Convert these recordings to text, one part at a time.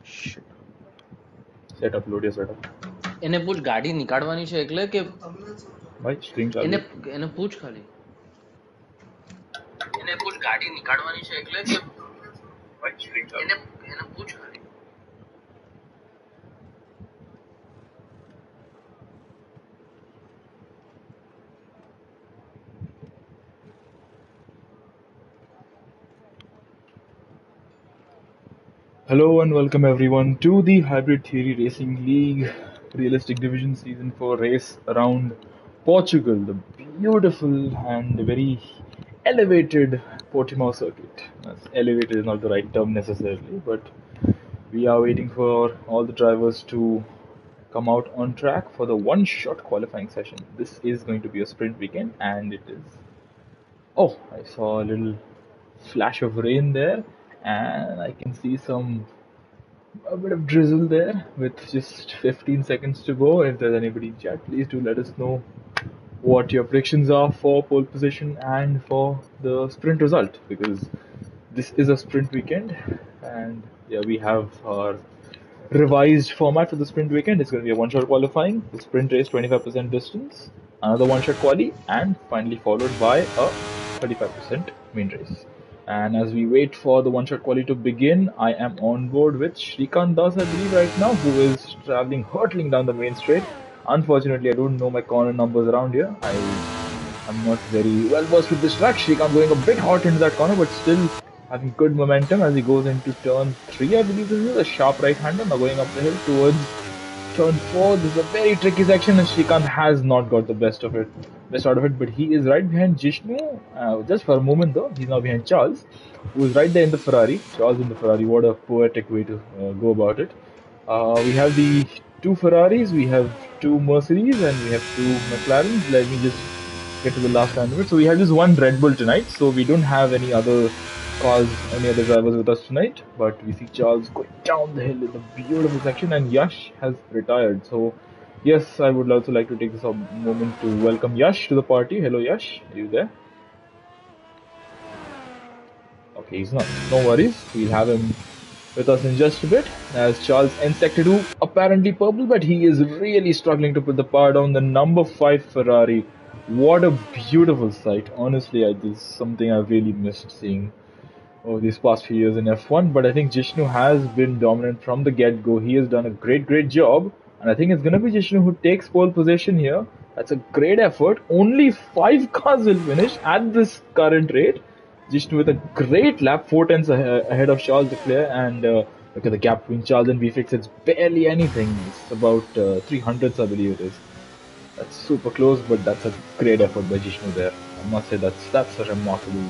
Shit. Setup, load your setup. એને પૂછ ગાડી નીકાળવાની છે એટલે કે ભાઈ સ્ટ્રીમ ચાલુ એને છે. એને પૂછ ખાલી એને પૂછ ગાડી નીકાળવાની છે એટલે કે ભાઈ સ્ટ્રીમ ચાલુ એને એને પૂછ ખાલી Hello and welcome everyone to the Hybrid Theory Racing League Realistic Division Season 4 race around Portugal, the beautiful and very elevated Portimao circuit. Elevated is not the right term necessarily, but we are waiting for all the drivers to come out on track for the one-shot qualifying session. This is going to be a sprint weekend and it is... Oh, I saw a little flash of rain there and I can see a bit of drizzle there with just 15 seconds to go. If there's anybody in chat, please do let us know what your predictions are for pole position and for the sprint result, because this is a sprint weekend and yeah, we have our revised format for the sprint weekend. It's going to be a one-shot qualifying, the sprint race 25% distance, another one-shot quali, and finally followed by a 35% main race. And as we wait for the one-shot quali to begin, I am on board with Shrikant Das, I believe, right now, who is traveling, hurtling down the main straight. Unfortunately, I don't know my corner numbers around here. I'm not very well versed with this track. Shrikant going a bit hot into that corner, but still having good momentum as he goes into turn 3, I believe this is a sharp right-hander. Now going up the hill towards turn 4. This is a very tricky section and Shrikant has not got the best out of it, but he is right behind Jishnu. Just for a moment though, he's now behind Charles, who is right there in the Ferrari. Charles in the Ferrari, what a poetic way to go about it. We have the two Ferraris, we have two Mercedes, and we have two McLarens. Let me just get to the last end of it. So we have just one Red Bull tonight, so we don't have any other cars, any other drivers with us tonight. But we see Charles going down the hill in a beautiful section, and Yash has retired. So yes, I would also like to take this moment to welcome Yash to the party. Hello Yash, are you there? Okay, he's not. No worries, we'll have him with us in just a bit, as Charles ends Sector 2, apparently purple, but he is really struggling to put the power down. The number 5 Ferrari. What a beautiful sight. Honestly, this is something I've really missed seeing over these past few years in F1, but I think Jishnu has been dominant from the get-go. He has done a great job, and I think it's going to be Jishnu who takes pole position here. That's a great effort. Only 5 cars will finish at this current rate. Jishnu with a great lap, 4 tenths ahead of Charles Leclerc, and look at the gap between Charles and VFix. It's barely anything. It's about 300ths, I believe it is. That's super close, but that's a great effort by Jishnu there. I must say that's a remarkable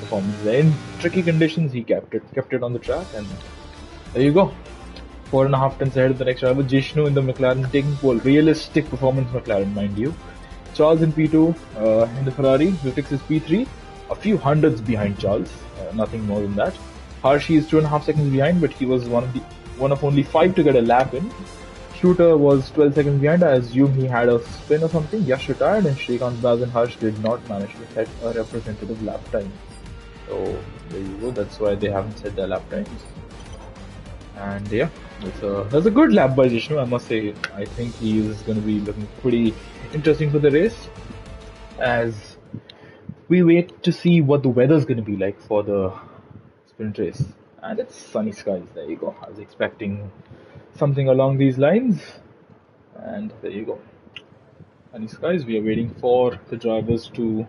performance there. In tricky conditions, he kept it on the track, and there you go. 4.5 tenths ahead of the next driver. Jishnu in the McLaren taking pole. Realistic performance McLaren, mind you. Charles in P2 in the Ferrari. VFix is P3. A few hundreds behind Charles, nothing more than that. Harshi is 2.5 seconds behind, but he was one of only 5 to get a lap in. Shooter was 12 seconds behind. I assume he had a spin or something. Yash retired, and Shrikant, Baz and Harsh did not manage to set a representative lap time. So there you go. That's why they haven't set their lap times. And yeah, that's a good lap by Jishnu, I must say. I think he is going to be looking pretty interesting for the race, as we wait to see what the weather's going to be like for the sprint race. And it's sunny skies. There you go. I was expecting something along these lines, and there you go. Sunny skies. We are waiting for the drivers to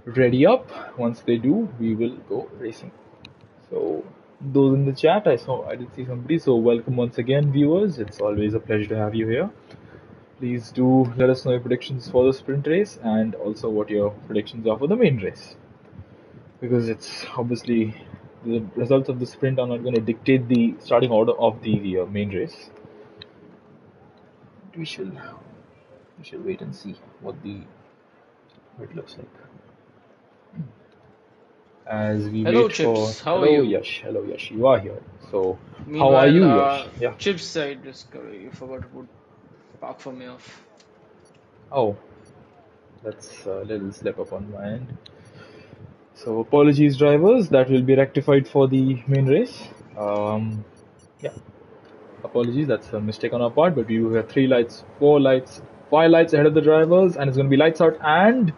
ready up. Once they do, we will go racing. So those in the chat, I did see somebody. So welcome once again, viewers. It's always a pleasure to have you here. Please do let us know your predictions for the sprint race and also what your predictions are for the main race, because it's obviously the results of the sprint are not going to dictate the starting order of the main race. We shall wait and see what it looks like. As we Hello, wait Chips. for... How are Hello you? Yash, you are here. So how are Meanwhile, you, Yash? Yeah. Chips side discovery. You forgot to put park for me off. Oh, that's a little slip up on my end. So apologies, drivers. That will be rectified for the main race. Yeah, apologies. That's a mistake on our part. But we do have 3 lights, 4 lights, 5 lights ahead of the drivers, and it's going to be lights out. And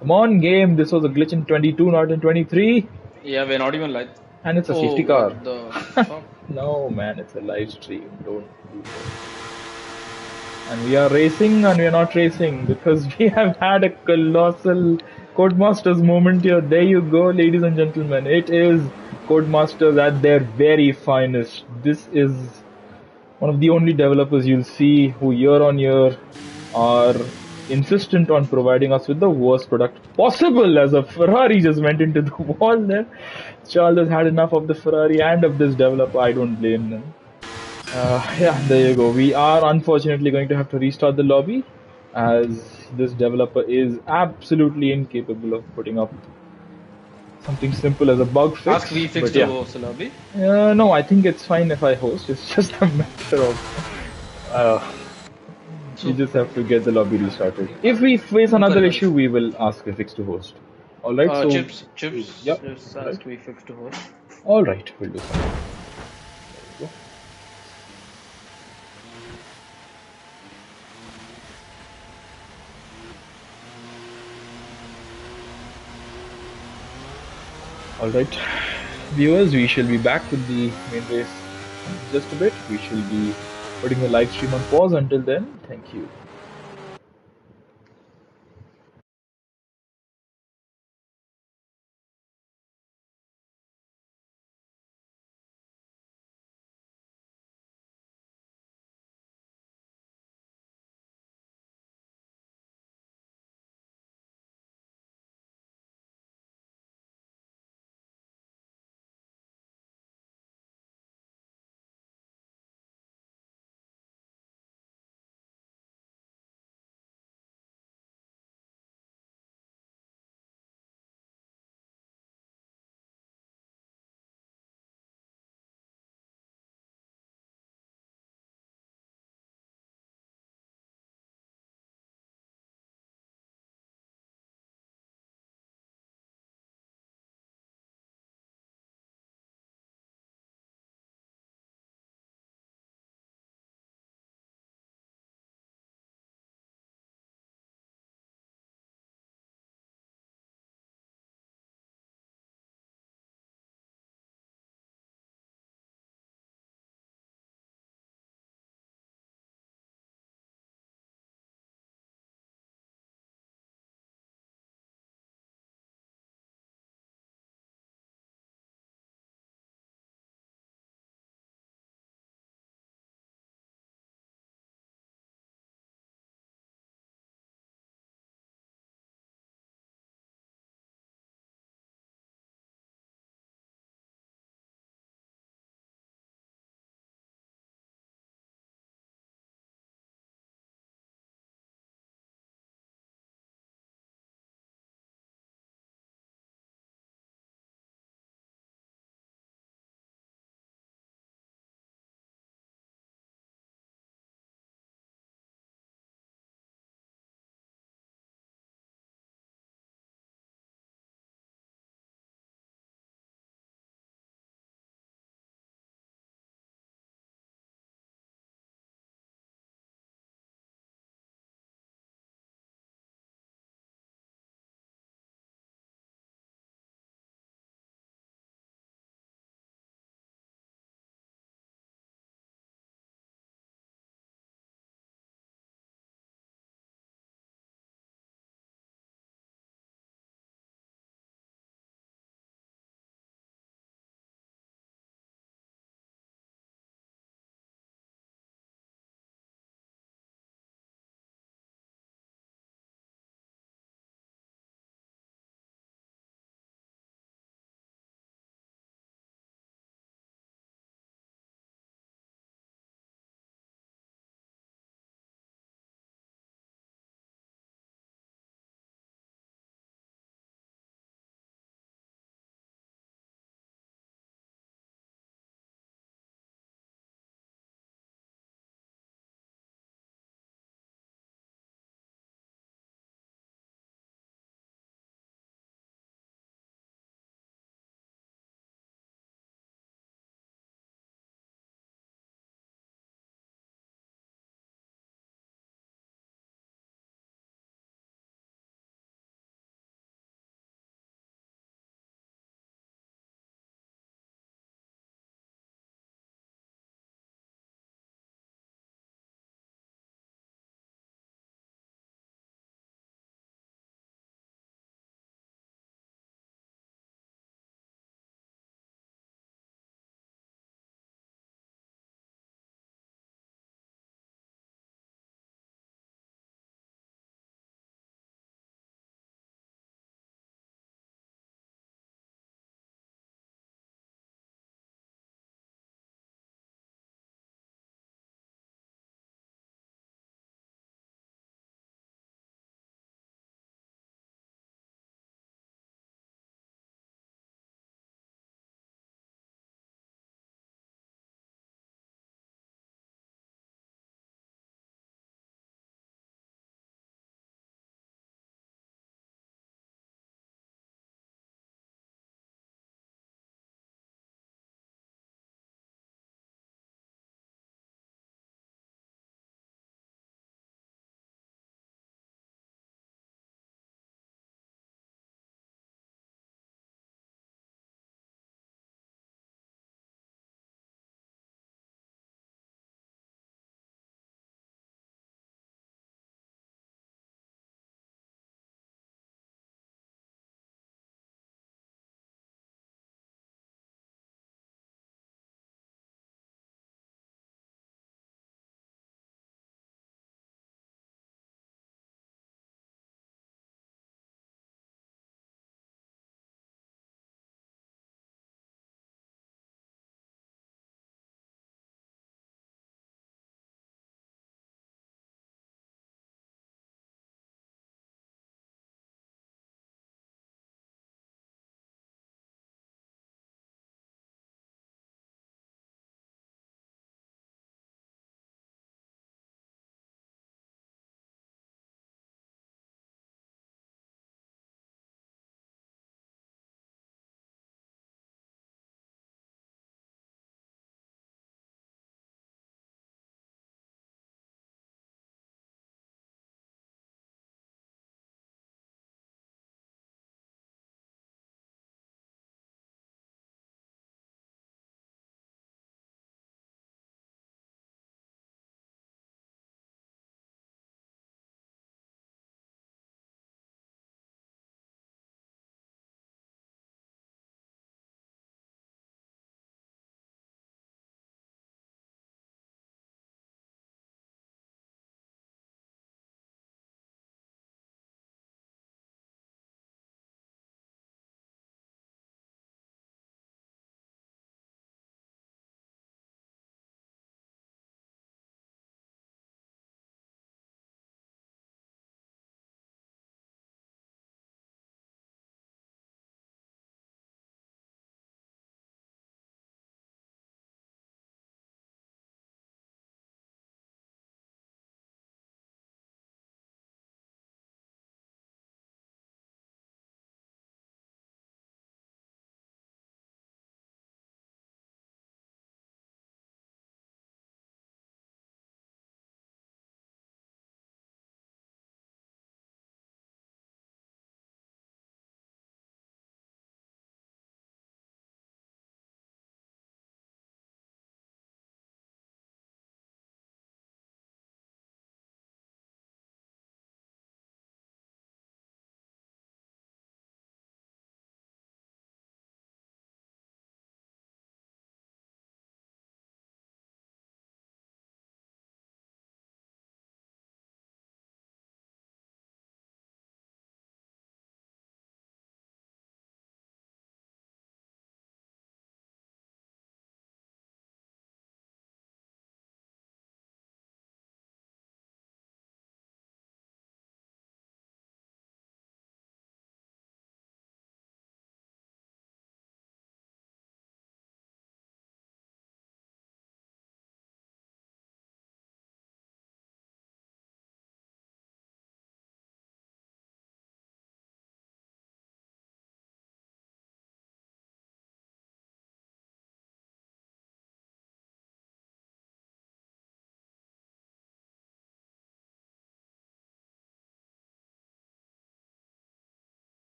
come on, game. This was a glitch in 22, not in 23. Yeah, we're not even like. And it's a Oh, safety car. what the fuck? No, man, it's a live stream. Don't do that. And we are racing and we are not racing because we have had a colossal Codemasters moment here. There you go, ladies and gentlemen. It is Codemasters at their very finest. This is one of the only developers you'll see who year on year are insistent on providing us with the worst product possible. As a Ferrari just went into the wall there. Charles has had enough of the Ferrari and of this developer. I don't blame them. Yeah, there you go. We are unfortunately going to have to restart the lobby as this developer is absolutely incapable of putting up something simple as a bug Ask fix. VFix But to yeah, host the lobby. no, I think it's fine if I host. It's just a matter of we So, just have to get the lobby restarted. If we face another correct. issue, we will ask VFix to host. All right, so Chips, yep, just all right, ask VFix to host. all right, we'll do something. There you go. Alright, viewers, we shall be back with the main race in just a bit. We shall be putting the live stream on pause until then. Thank you.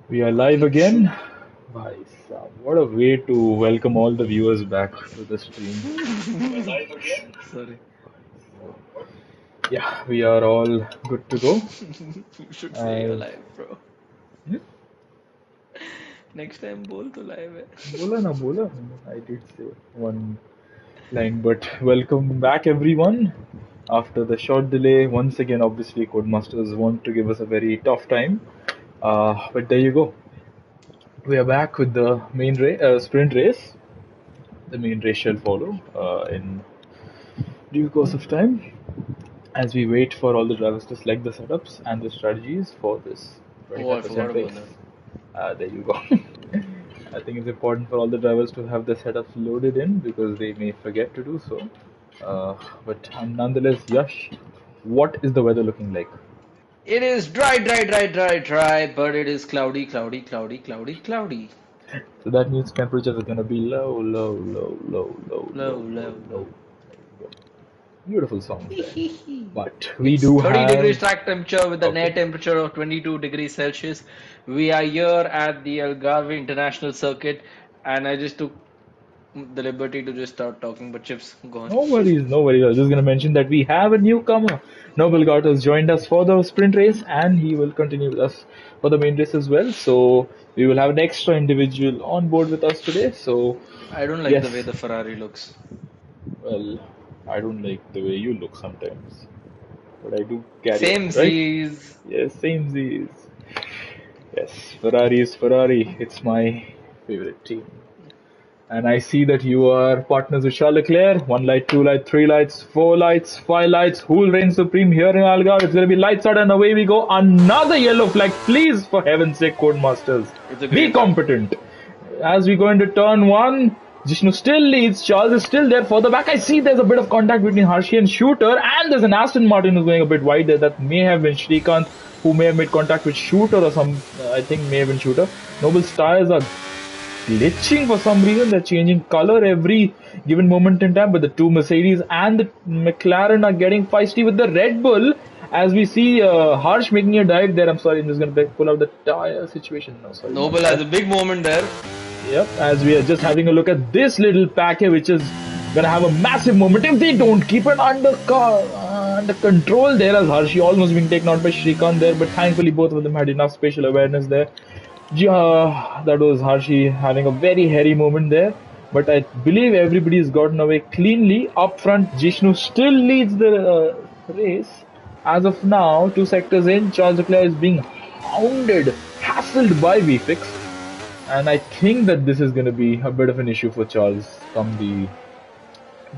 We are live again. Bhai Sahib, what a way to welcome all the viewers back to the stream. Sorry. Yeah, we are all good to go. You should say you're As live, bro. hmm? Next time बोल तो live है. Bola na bola. I did say one line, but welcome back everyone. After the short delay, once again, obviously, Codemasters want to give us a very tough time. But there you go. We are back with the sprint race. The main race shall follow in due course of time, as we wait for all the drivers to select the setups and the strategies for this Oh, I forgot 25% about race. that. There you go. I think it's important for all the drivers to have the setups loaded in because they may forget to do so. But nonetheless, Yash, what is the weather looking like? It is dry, dry, dry, dry, dry, but it is cloudy, cloudy, cloudy, cloudy, cloudy. So that means temperatures are gonna be low, low, low, low, low, Low, low, low, low, low. low. There you go. Beautiful songs there. But we It's do 30 have degrees track temperature with a okay. net temperature of 22 degrees Celsius. We are here at the Algarve International Circuit, and I just took the liberty to just start talking, but Chips, go on. No worries, no worries. I was just going to mention that we have a newcomer. Noble Gart has joined us for the sprint race and he will continue with us for the main race as well. So we will have an extra individual on board with us today. So, I don't like the way yes, the Ferrari looks. well, I don't like the way you look sometimes, but I do carry on, Same right? Z's. Yes, same Z's. Yes, Ferrari is Ferrari. It's my favorite team. And I see that you are partners with Charles Leclerc. One light, two light, three lights, four lights, five lights. Who will reign supreme here in Algarve? It's going to be lights out and away we go. Another yellow flag. Please, for heaven's sake, Codemasters, It's a be green flag. competent. As we go into turn one, Jishnu still leads. Charles is still there further back. I see there's a bit of contact between Hershey and Shooter. And there's an Aston Martin who's going a bit wide there. That may have been Shrikant, who may have made contact with Shooter or some, I think may have been Shooter. Noble's tires are glitching for some reason. They're changing color every given moment in time. But the two Mercedes and the McLaren are getting feisty with the Red Bull. As we see Harsh making a dive there. I'm sorry, I'm just going to pull out the tire situation. No, sorry, my Noble has bad. a big moment there. Yep, as we are just having a look at this little pack here, which is gonna have a massive moment if they don't keep it under control there, as Harshi almost being taken out by Shrikant there, but thankfully both of them had enough spatial awareness there. That was Harshi having a very hairy moment there, but I believe everybody's gotten away cleanly. Up front, Jishnu still leads the race. As of now, two sectors in, Charles Leclerc is being hounded, hassled by VFix. And I think that this is going to be a bit of an issue for Charles come the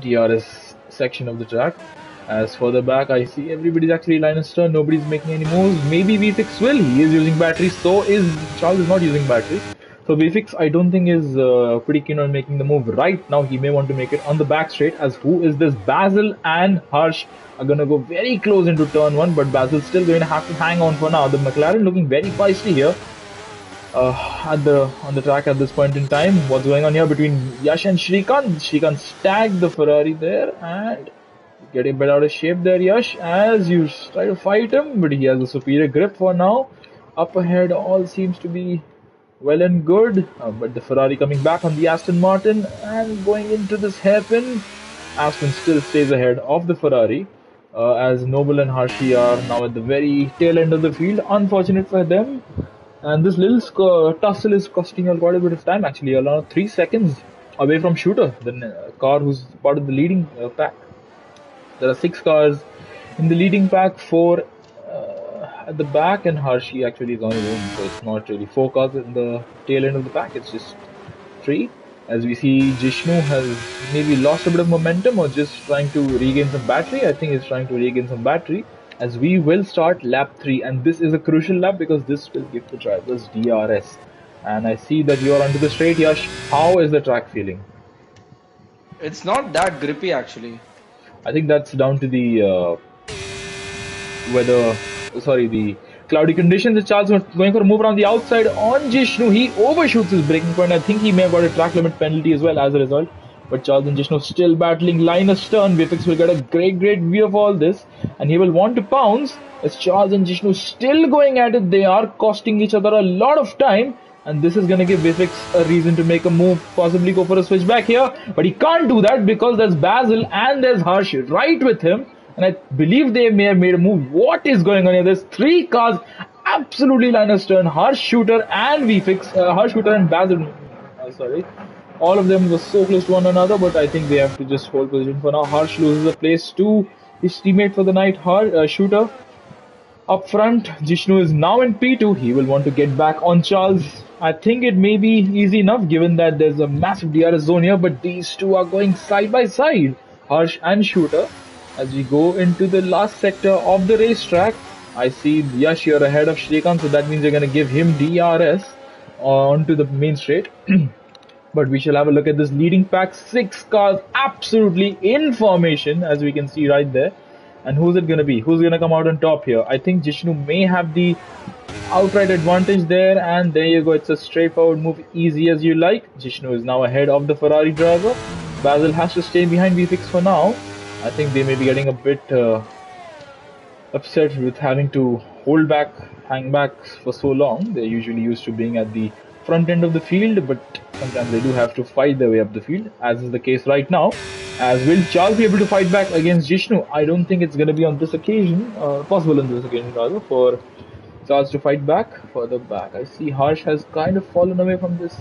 DRS section of the track. As further back, I see everybody's actually line astern. Nobody's making any moves. Maybe VFix will. He is using batteries. So is Charles is not using batteries. So VFix, I don't think is pretty keen on making the move right now. He may want to make it on the back straight. As who is this? Basil and Harsh are gonna go very close into turn one, but Basil's still going to have to hang on for now. The McLaren looking very feisty here. On the track at this point in time. What's going on here between Yash and Shrikant? Shrikant stacked the Ferrari there and getting a bit out of shape there, Yash, as you try to fight him, but he has a superior grip for now. Up ahead, all seems to be well and good, but the Ferrari coming back on the Aston Martin and going into this hairpin. Aston still stays ahead of the Ferrari. As Noble and Harshi are now at the very tail end of the field. Unfortunate for them. And this little tussle is costing you quite a bit of time, actually, around 3 seconds away from Shooter, the car who's part of the leading pack. There are 6 cars in the leading pack, 4 at the back, and Harshi actually is on his own, so it's not really 4 cars in the tail end of the pack, it's just 3. As we see, Jishnu has maybe lost a bit of momentum or just trying to regain some battery. I think he's trying to regain some battery, as we will start lap 3, and this is a crucial lap because this will give the drivers DRS. And I see that you are onto the straight, Yash. How is the track feeling? It's not that grippy actually. I think that's down to the weather, sorry, the cloudy conditions. The Charles was going for a move around the outside on Jishnu. He overshoots his braking point. I think he may have got a track limit penalty as well as a result. But Charles and Jishnu still battling Linus turn. Vifix will get a great view of all this, and he will want to pounce. As Charles and Jishnu still going at it, they are costing each other a lot of time. And this is going to give Vifix a reason to make a move, possibly go for a switch back here. But he can't do that because there's Basil and there's Harsh right with him. And I believe they may have made a move. What is going on here? There's three cars absolutely Linus turn. Harsh Shooter and Vfix, Harsh Shooter and Basil. Sorry. All of them were so close to one another, but I think they have to just hold position for now. Harsh loses a place to his teammate for the night, Shooter. Up front, Jishnu is now in P2. He will want to get back on Charles. I think it may be easy enough given that there's a massive DRS zone here, but these two are going side by side, Harsh and Shooter. As we go into the last sector of the racetrack, I see Yash here ahead of Shrikant, so that means they're going to give him DRS onto the main straight. But we shall have a look at this leading pack. 6 cars absolutely in formation, as we can see right there. And who's it going to be? Who's going to come out on top here? I think Jishnu may have the outright advantage there. And there you go. It's a straightforward move, easy as you like. Jishnu is now ahead of the Ferrari driver. Basil has to stay behind VFix for now. I think they may be getting a bit upset with having to hold back, hang back for so long. They're usually used to being at the front end of the field, but sometimes they do have to fight their way up the field, as is the case right now. As will Charles be able to fight back against Jishnu? I don't think it's going to be on this occasion, possible on this occasion rather, for Charles to fight back further back. I see Harsh has kind of fallen away from this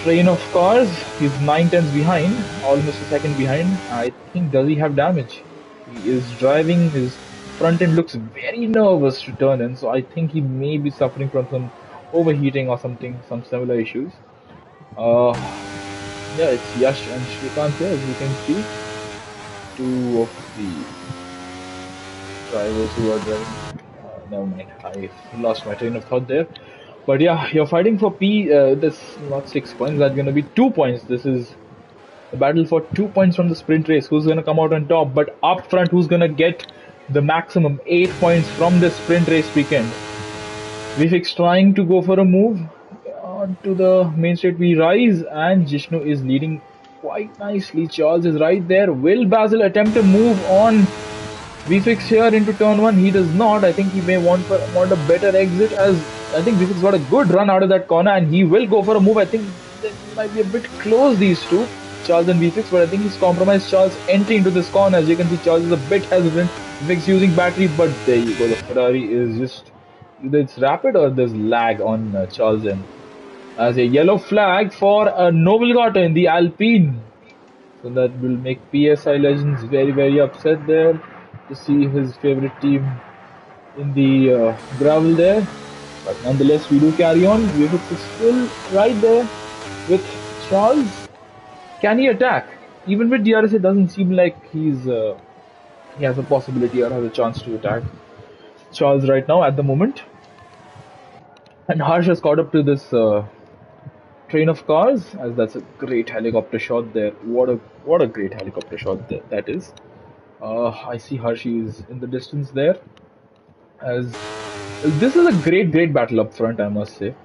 train of cars. He's 9 tenths behind, almost a second behind. I think, does he have damage? He is driving, his front end looks very nervous to turn in, so I think he may be suffering from some overheating or something, some similar issues. Yeah, it's Yash and Shrikant here, as you can see. Two of the drivers who are driving. Never mind, I lost my train of thought there. But yeah, you're fighting for this not 6 points, that's going to be 2 points. This is the battle for 2 points from the sprint race. Who's going to come out on top? But up front, who's going to get the maximum 8 points from this sprint race weekend? Vifix trying to go for a move onto the main straight. We rise, and Jishnu is leading quite nicely. Charles is right there. Will Basil attempt a move on Vfix here into turn 1? He does not. I think he may want a better exit, as I think Vfix got a good run out of that corner, and he will go for a move. I think they might be a bit close, these two, Charles and Vfix, but I think he's compromised Charles entry into this corner. As you can see, Charles is a bit hesitant. Vfix using battery, but there you go. The Ferrari is just either it's rapid or there's lag on Charles end. As a yellow flag for a Noble Gata in the Alpine. So that will make PSI Legends very upset there to see his favorite team in the gravel there. But nonetheless, we do carry on. Vfix is still right there with Charles. Can he attack? Even with DRS, it doesn't seem like he has a possibility or has a chance to attack Charles right now at the moment. And Harsh has caught up to this train of cars, as that's a great helicopter shot there. What a great helicopter shot that is. I see Harshi is in the distance there. As this is a great battle up front, I must say.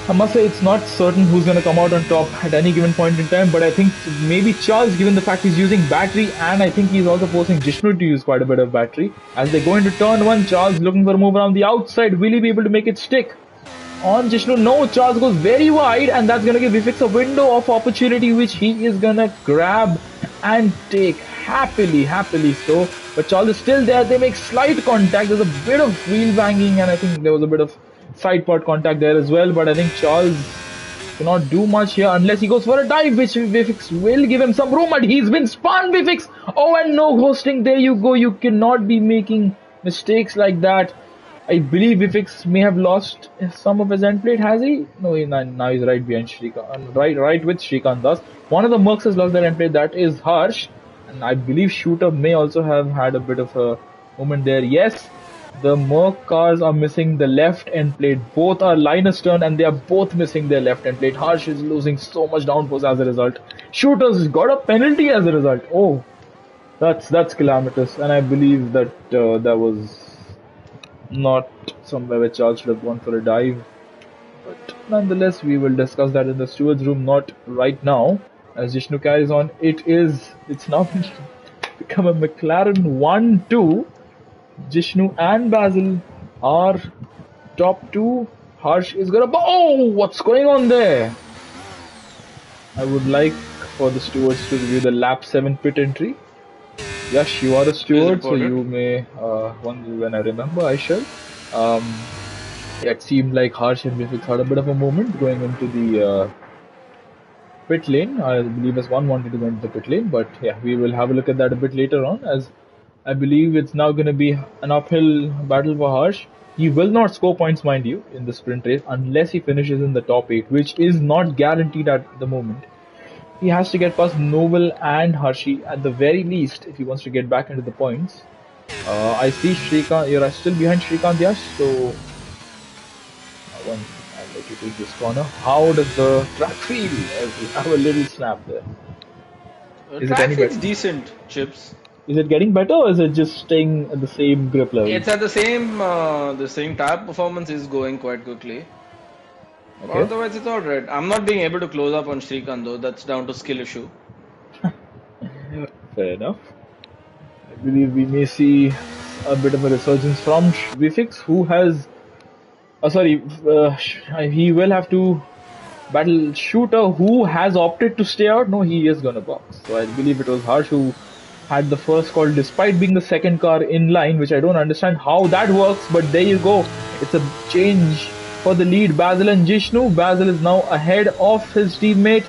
I must say it's not certain who's going to come out on top at any given point in time, but I think maybe Charles, given the fact he's using battery, and I think he's also forcing Jishnu to use quite a bit of battery. As they go into turn 1, Charles looking for a move around the outside. Will he be able to make it stick? On Jishnu, no, Charles goes very wide, and that's going to give Vfix a window of opportunity, which he is going to grab and take happily so. But Charles is still there. They make slight contact. There's a bit of wheel banging, and I think there was a bit of side pod contact there as well. But I think Charles cannot do much here unless he goes for a dive, which Vfix will give him some room. But he's been spun, Vfix. Oh, and no ghosting. There you go. You cannot be making mistakes like that. I believe Vfix may have lost some of his end plate. Has he? No, now he's right behind Shrikant. Right with Shrikant Das. One of the Mercs has lost their end plate. That is Harsh. And I believe Shooter may also have had a bit of a moment there. Yes, the Merc cars are missing the left end plate. Both are Linus turn, and they are both missing their left end plate. Harsh is losing so much downforce as a result. Shooter's got a penalty as a result. Oh, that's calamitous. And I believe that that was not somewhere where Charles should have gone for a dive. But nonetheless, we will discuss that in the steward's room, not right now. As Jishnu carries on, it's now become a McLaren 1-2. Jishnu and Basil are top two. Harsh is gonna. Oh, what's going on there? I would like for the stewards to review the lap 7 pit entry. Yes, you are the Please steward, so report it. you may, when I remember, I shall. Um, it seemed like Harsh and Mifix had a bit of a moment going into the pit lane. I believe as one wanted to go into the pit lane, but yeah, we will have a look at that a bit later on, as I believe it's now going to be an uphill battle for Harsh. He will not score points, mind you, in the sprint race unless he finishes in the top 8, which is not guaranteed at the moment. He has to get past Noble and Hershey at the very least if he wants to get back into the points. I see Shrikant, you're still behind Shrikant, Yash, so I'll let you take this corner. How does the track feel? As we have a little snap there. Is it Track any feels better? decent, Chips. Is it getting better, or is it just staying at the same grip level? It's at the same tire performance is going quite quickly. But Okay, otherwise, it's alright. I'm not being able to close up on Shrikant though. That's down to skill issue. fair enough. I believe we may see a bit of a resurgence from Vifix, who has. He will have to battle Shooter, who has opted to stay out. No, he is gonna box. So I believe it was Harsh who had the first call despite being the second car in line, which I don't understand how that works, but there you go. It's a change for the lead, Basil and Jishnu. Basil is now ahead of his teammate,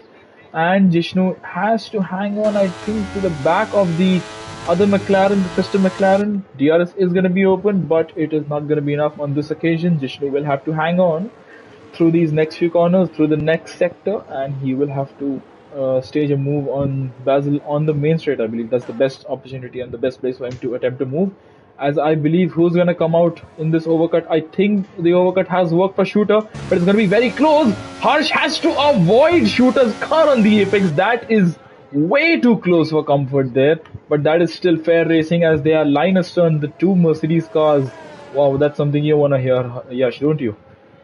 and Jishnu has to hang on, I think, to the back of the other McLaren, the sister McLaren. DRS is going to be open, but it is not going to be enough on this occasion. Jishnu will have to hang on through these next few corners, through the next sector, and he will have to stage a move on Basil on the main straight. I believe that's the best opportunity and the best place for him to attempt to move. As I believe who's going to come out in this overcut. I think the overcut has worked for Shooter, but it's going to be very close. Harsh has to avoid Shooter's car on the apex. That is way too close for comfort there, but that is still fair racing as they are line astern, the two Mercedes cars. Wow, that's something you want to hear, Yash, don't you?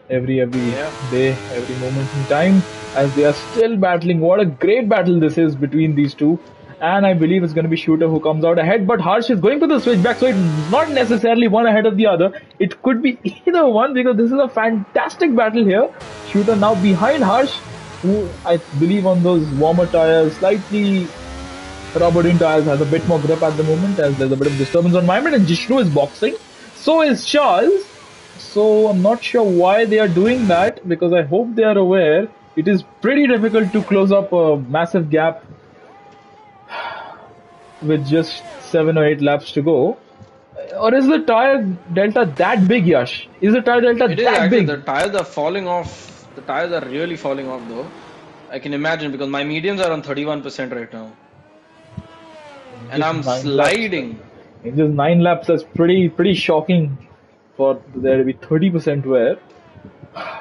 Every Yeah. day, every moment in time, as they are still battling. What a great battle this is between these two. And I believe it's going to be Shooter who comes out ahead, but Harsh is going to the switchback, so it's not necessarily one ahead of the other. It could be either one because this is a fantastic battle here. Shooter now behind Harsh, who I believe on those warmer tires, slightly rubbered in tires, has a bit more grip at the moment as there's a bit of disturbance on my end, and Jishnu is boxing. So is Charles. So I'm not sure why they are doing that because I hope they are aware it is pretty difficult to close up a massive gap with just 7 or 8 laps to go. Or is the tire delta that big, Yash? Is the tire delta It is that actually, big? the tires are falling off. The tires are really falling off though. I can imagine because my mediums are on 31% right now. And Just I'm 9 laps. sliding. In just 9 laps, that's pretty shocking for there to be 30% wear.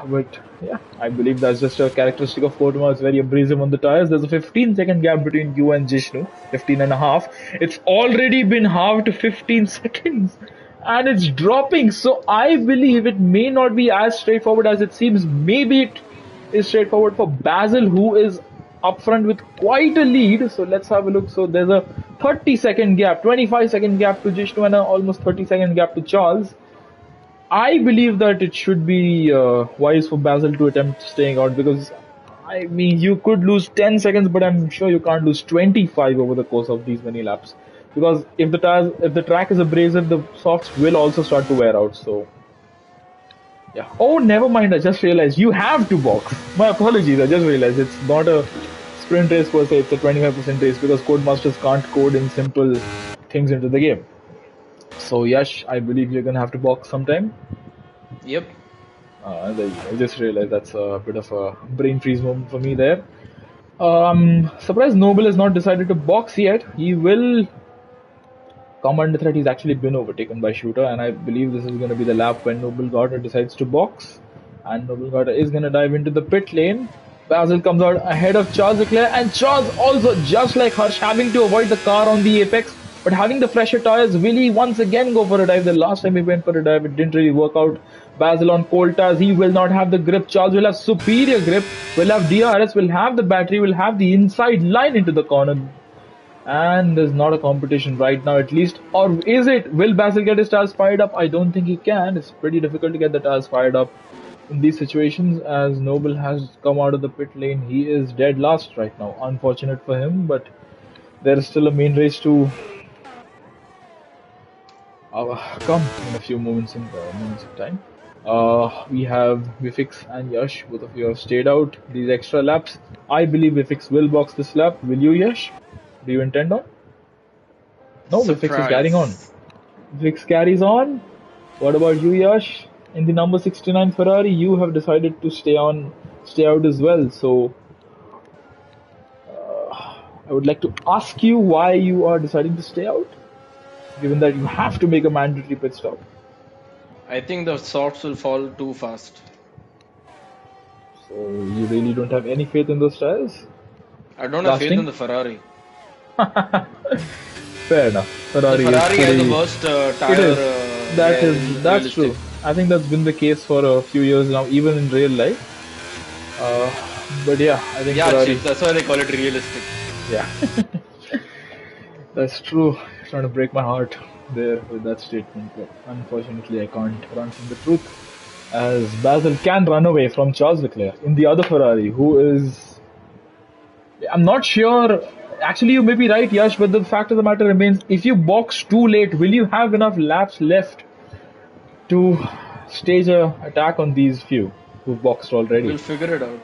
But yeah, I believe that's just a characteristic of Portugal. It's very abrasive on the tires. There's a 15-second gap between you and Jishnu, 15 and a half. It's already been halved to 15 seconds and it's dropping. So I believe it may not be as straightforward as it seems. Maybe it is straightforward for Basil, who is up front with quite a lead. So let's have a look. So there's a 30-second gap, 25-second gap to Jishnu and an almost 30-second gap to Charles. I believe that it should be wise for Basil to attempt staying out because, I mean, you could lose 10 seconds, but I'm sure you can't lose 25 over the course of these many laps. Because if the track is abrasive, the softs will also start to wear out. So, yeah. Oh, never mind. I just realized you have to box. My apologies. I just realized it's not a sprint race per se. It's a 25% race because Codemasters can't code in simple things into the game. So, Yash, I believe you're gonna have to box sometime. Yep. I just realized that's a bit of a brain freeze moment for me there. Surprised Noble has not decided to box yet. He will come under threat. He's actually been overtaken by Shooter, and I believe this is going to be the lap when Noble Gardner decides to box. And Noble Gardner is going to dive into the pit lane. Basil comes out ahead of Charles Leclerc, and Charles also, just like Harsh, having to avoid the car on the apex. But having the fresher tires, will he once again go for a dive? The last time he went for a dive, it didn't really work out. Basil on cold tires, he will not have the grip. Charles will have superior grip, will have DRS, will have the battery, will have the inside line into the corner. And there's not a competition right now, at least. Or is it? Will Basil get his tires fired up? I don't think he can. It's pretty difficult to get the tires fired up in these situations, as Noble has come out of the pit lane. He is dead last right now. Unfortunate for him, but there is still a main race to come in a few moments of time. We have Vifix and Yash. Both of you have stayed out these extra laps. I believe Vifix will box this lap. Will you, Yash? Do you intend on? No, Vifix is carrying on. Surprise. Vifix carries on. What about you, Yash? In the number 69 Ferrari, you have decided to stay out as well. So, I would like to ask you why you are deciding to stay out, given that you have to make a mandatory pit stop. I think the softs will fall too fast. So you really don't have any faith in those tires? I don't have faith Lasting? in the Ferrari. Fair enough. The Ferrari Ferrari is has the pretty. worst It tire. is. That's realistic. true. I think that's been the case for a few years now, even in real life. But yeah, I think Yeah, Ferrari. chief, that's why they call it realistic. Yeah, that's true. Trying to break my heart there with that statement, but unfortunately, I can't run from the truth. As Basil can run away from Charles Leclerc in the other Ferrari, who is. I'm not sure. Actually, you may be right, Yash, but the fact of the matter remains, if you box too late, will you have enough laps left to stage a attack on these few who've boxed already? We'll figure it out.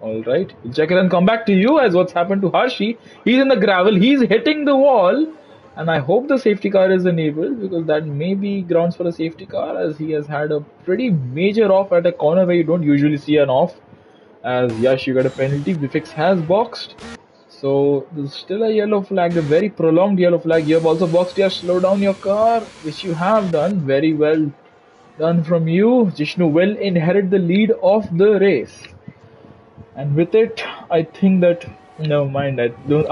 Alright, we'll check it and come back to you as what's happened to Hershey. He's in the gravel, he's hitting the wall, and I hope the safety car is enabled, because that may be grounds for a safety car, as he has had a pretty major off at a corner where you don't usually see an off. As Yash, you got a penalty. Vifix has boxed. So there's still a yellow flag, a very prolonged yellow flag. You have also boxed. Yash, slow down your car, which you have done. Very well done from you. Jishnu will inherit the lead of the race. And with it, I think that, never mind, I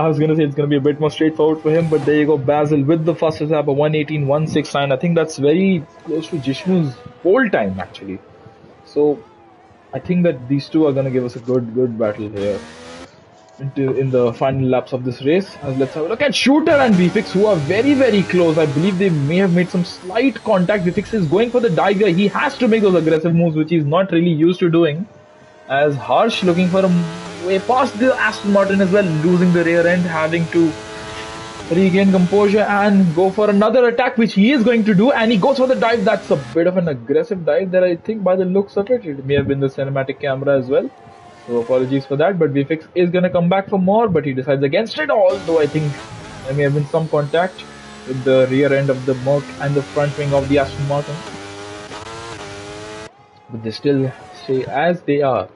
was going to say it's going to be a bit more straightforward for him, but there you go, Basil with the fastest lap of 1:18.169. I think that's very close to Jishnu's pole time, actually. So I think that these two are going to give us a good battle here in the final laps of this race. As let's have a look at Shooter and Vfix, who are very close. I believe they may have made some slight contact. Vfix is going for the dive here. He has to make those aggressive moves, which he's not really used to doing. As Harsh looking for a way past the Aston Martin as well, losing the rear end, having to regain composure and go for another attack, which he is going to do, and he goes for the dive. That's a bit of an aggressive dive there, I think, by the looks of it. It may have been the cinematic camera as well, so apologies for that. But VFX is going to come back for more, but he decides against it, although I think there may have been some contact with the rear end of the Merc and the front wing of the Aston Martin, but they still stay as they are.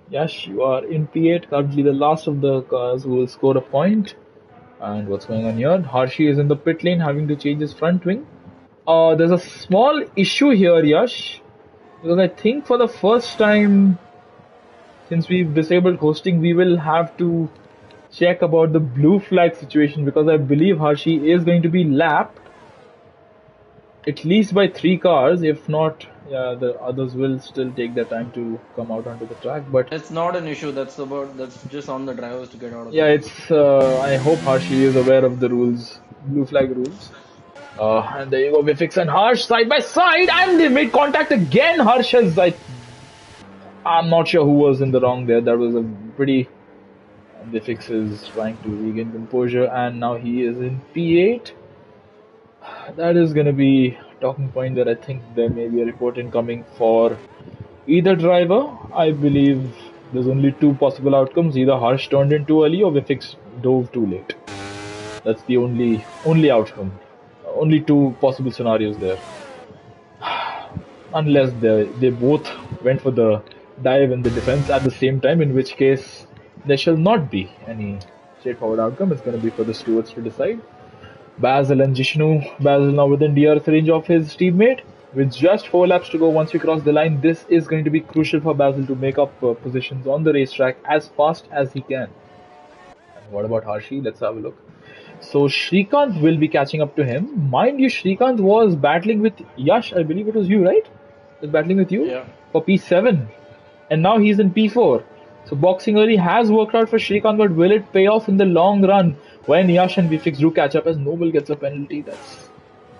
Yes, you are in P8, currently the last of the cars who will score a point. And what's going on here? Harshi is in the pit lane, having to change his front wing. There's a small issue here, Yash, because I think for the first time since we've disabled hosting, we will have to check about the blue flag situation, because I believe Harshi is going to be lapped at least by 3 cars. If not, yeah, the others will still take their time to come out onto the track. But It's not an issue. That's just on the drivers to get out of yeah, it. it's. I hope Harshi is aware of the rules, blue flag rules. And there you go, Vifix and Harsh side by side, and they made contact again. Harsh has, I'm not sure who was in the wrong there. That was a pretty. Vifix is trying to regain composure, and now he is in P8. That is going to be a talking point that I think there may be a report incoming for either driver. I believe there's only 2 possible outcomes. Either Harsh turned in too early or Vifix dove too late. That's the only outcome. Only 2 possible scenarios there. Unless they both went for the dive and the defense at the same time, in which case there shall not be any straightforward outcome. It's going to be for the stewards to decide. Basil and Jishnu. Basil now within DRS range of his teammate. With just 4 laps to go once we cross the line, this is going to be crucial for Basil to make up positions on the racetrack as fast as he can. And what about Harshi? Let's have a look. So Shrikant will be catching up to him. Mind you, Shrikant was battling with Yash. I believe it was you, right? Was battling with you Yeah. for P7, and now he's in P4. So boxing early has worked out for Shrikant, but will it pay off in the long run when Yash and Vfix do catch up as Noble gets a penalty? That's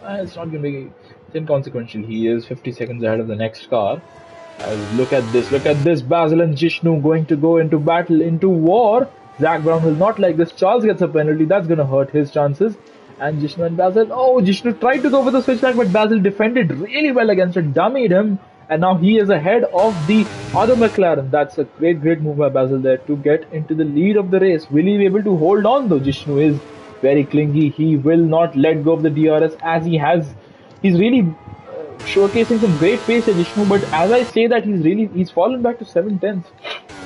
it's not going to be it's inconsequential. He is 50 seconds ahead of the next car. Look at this. Basil and Jishnu going to go into battle, into war. Zach Brown will not like this. Charles gets a penalty. That's going to hurt his chances. And Jishnu and Basil. Oh, Jishnu tried to go for the switchback, but Basil defended really well against it, dummied him. And now he is ahead of the other McLaren. That's a great move by Basil there to get into the lead of the race. Will he be able to hold on though? Jishnu is very clingy. He will not let go of the DRS as he has. He's really showcasing some great pace at Jishnu, but as I say that he's fallen back to 7/10.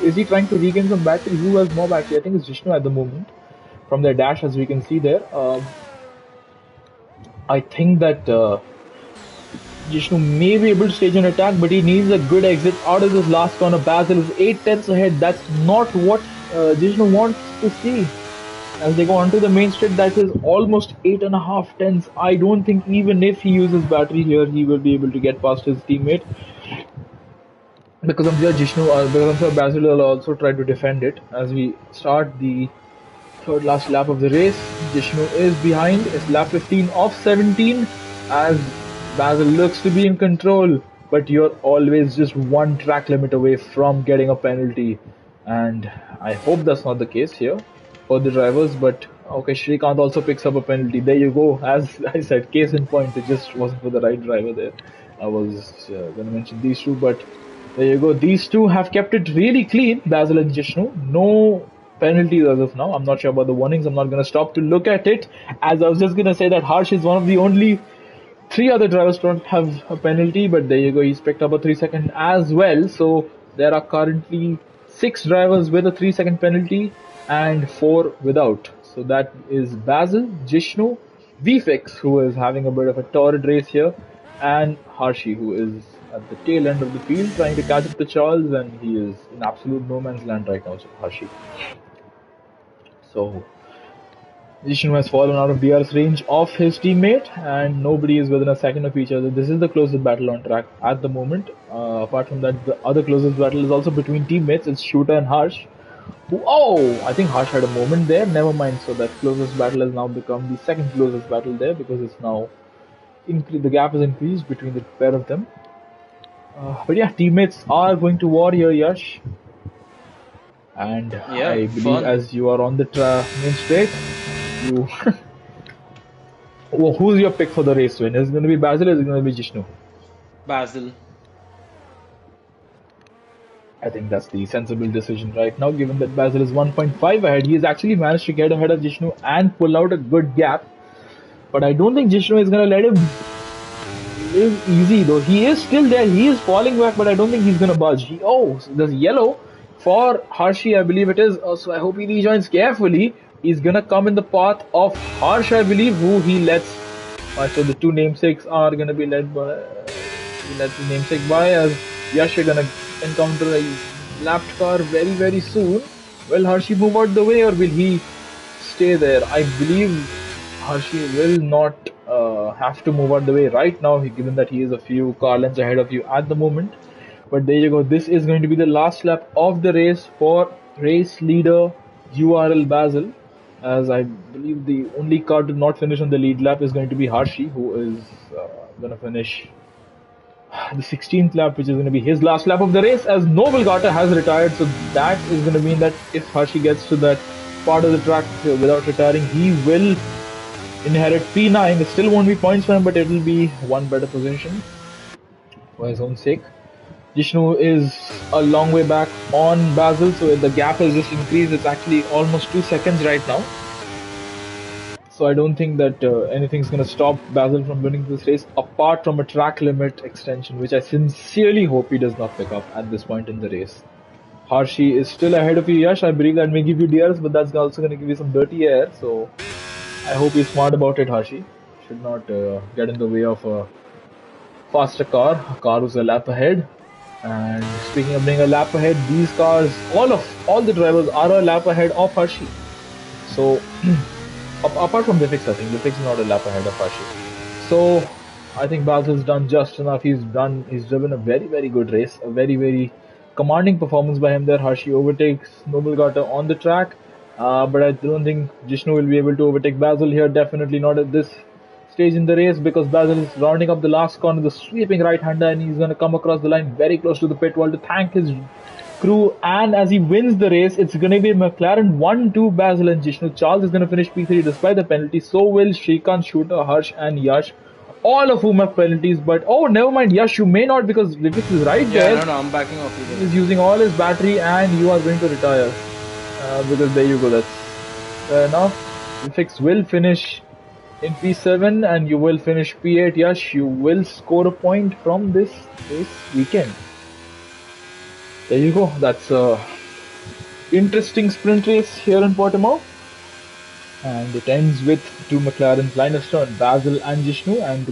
Is he trying to regain some battery? Who has more battery? I think it's Jishnu at the moment. From their dash, as we can see there, I think that Jishnu may be able to stage an attack, but he needs a good exit out of this last corner. Basil is 8/10 ahead. That's not what Jishnu wants to see. As they go onto the main straight, that is almost 8.5 tenths. I don't think even if he uses battery here, he will be able to get past his teammate. Because I'm sure because I'm sure Basil will also try to defend it as we start the third last lap of the race. Jishnu is behind. It's lap 15 of 17 as Basil looks to be in control, but you're always just one track limit away from getting a penalty. And I hope that's not the case here for the drivers, but okay, Shrikant also picks up a penalty. There you go. As I said, case in point, it just wasn't for the right driver there. I was going to mention these two, but there you go. These two have kept it really clean, Basil and Jishnu. No penalties as of now. I'm not sure about the warnings. I'm not going to stop to look at it, as I was just going to say that Harsh is one of the only three other drivers don't have a penalty, but there you go. He's picked up a 3 second as well. So there are currently 6 drivers with a 3 second penalty and 4 without. So that is Basil, Jishnu, Vfix, who is having a bit of a torrid race here, and Harshi, who is at the tail end of the field trying to catch up to Charles, and he is in absolute no man's land right now, Harshi. So Jishnu has fallen out of DR's range of his teammate, and nobody is within a second of each other. This is the closest battle on track at the moment. Apart from that, the other closest battle is also between teammates. It's Shooter and Harsh. I think Harsh had a moment there. Never mind. So that closest battle has now become the second closest battle there because it's now the gap is increased between the pair of them. But yeah, teammates are going to war here, Yash. And Yeah, I believe fun. as you are on the main straight, you. Who's your pick for the race win? Is it going to be Basil or is it going to be Jishnu? Basil. I think that's the sensible decision right now, given that Basil is 1.5 ahead. He has actually managed to get ahead of Jishnu and pull out a good gap. But I don't think Jishnu is going to let him live easy though. He is still there. He is falling back, but I don't think he's going to budge. So there's yellow for Harshi, I believe it is. So I hope he rejoins carefully. He's going to come in the path of Harsh, I believe, who he lets. So the two namesakes are going to be led by. He lets the namesake by as Yash is going to encounter a lapped car very soon. Will Harshi move out the way or will he stay there? I believe Harshi will not have to move out the way right now, given that he is a few car lengths ahead of you at the moment. But there you go. This is going to be the last lap of the race for race leader URL Basil, as I believe the only car to not finish on the lead lap is going to be Harshi, who is going to finish the 16th lap, which is going to be his last lap of the race, as Noble Gata has retired. So that is going to mean that if Harshi gets to that part of the track without retiring, he will inherit P9. It still won't be points for him, but it will be one better position for his own sake. Jishnu is a long way back on Basil, so the gap has just increased. It's actually almost 2 seconds right now. So I don't think that anything's going to stop Basil from winning this race, apart from a track limit extension, which I sincerely hope he does not pick up at this point in the race. Harshi is still ahead of you, Yash. I believe that may give you DRS, but that's also going to give you some dirty air. So I hope he's smart about it, Harshi. Should not get in the way of a faster car. A car who's a lap ahead. And speaking of being a lap ahead, these cars, all the drivers are a lap ahead of Harshi. So Apart from the fix, I think the fix is not a lap ahead of Hashi. So I think Basil's done just enough. He's driven a very, very good race, a very, very commanding performance by him there. Hashi overtakes Nobelgata on the track, but I don't think Jishnu will be able to overtake Basil here. Definitely not at this stage in the race because Basil is rounding up the last corner, the sweeping right hander, and he's going to come across the line very close to the pit wall to thank his crew. And as he wins the race, it's going to be McLaren 1-2 Basil and Jishnu. Charles is going to finish P3 despite the penalty. So will Shrikant, Shooter, Harsh, and Yash. All of whom have penalties, but oh, never mind, Yash, you may not because Vivek is right Yeah, there. no, no, I'm backing off you He there. is using all his battery and you are going to retire. Because there you go, that's fair enough. Vivek will finish in P7 and you will finish P8. Yash, you will score a point from this weekend. There you go. That's a interesting sprint race here in Portimao. And it ends with two McLarens Linus turn, Basil and Jishnu, and the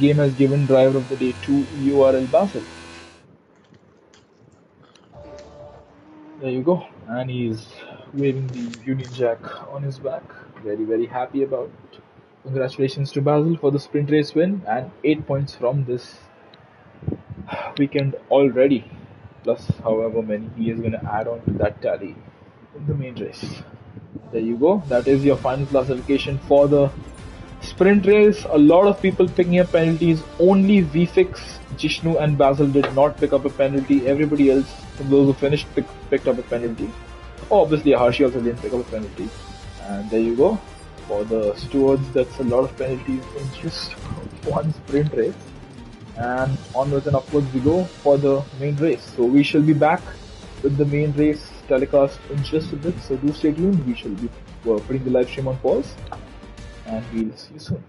game has given driver of the day to URL Basil. There you go. And he's waving the Union Jack on his back. Very, very happy about it. Congratulations to Basil for the sprint race win and 8 points from this weekend already. Plus, however many he is going to add on to that tally in the main race. There you go. That is your final classification for the sprint race. A lot of people picking up penalties. Only VFix, Jishnu, and Basil did not pick up a penalty. Everybody else, those who finished, picked up a penalty. Oh, obviously, Harshi also didn't pick up a penalty. And there you go. For the stewards, that's a lot of penalties in just one sprint race. And onwards and upwards we go for the main race. So we shall be back with the main race telecast in just a bit. So do stay tuned. We shall be putting the live stream on pause, and we'll see you soon.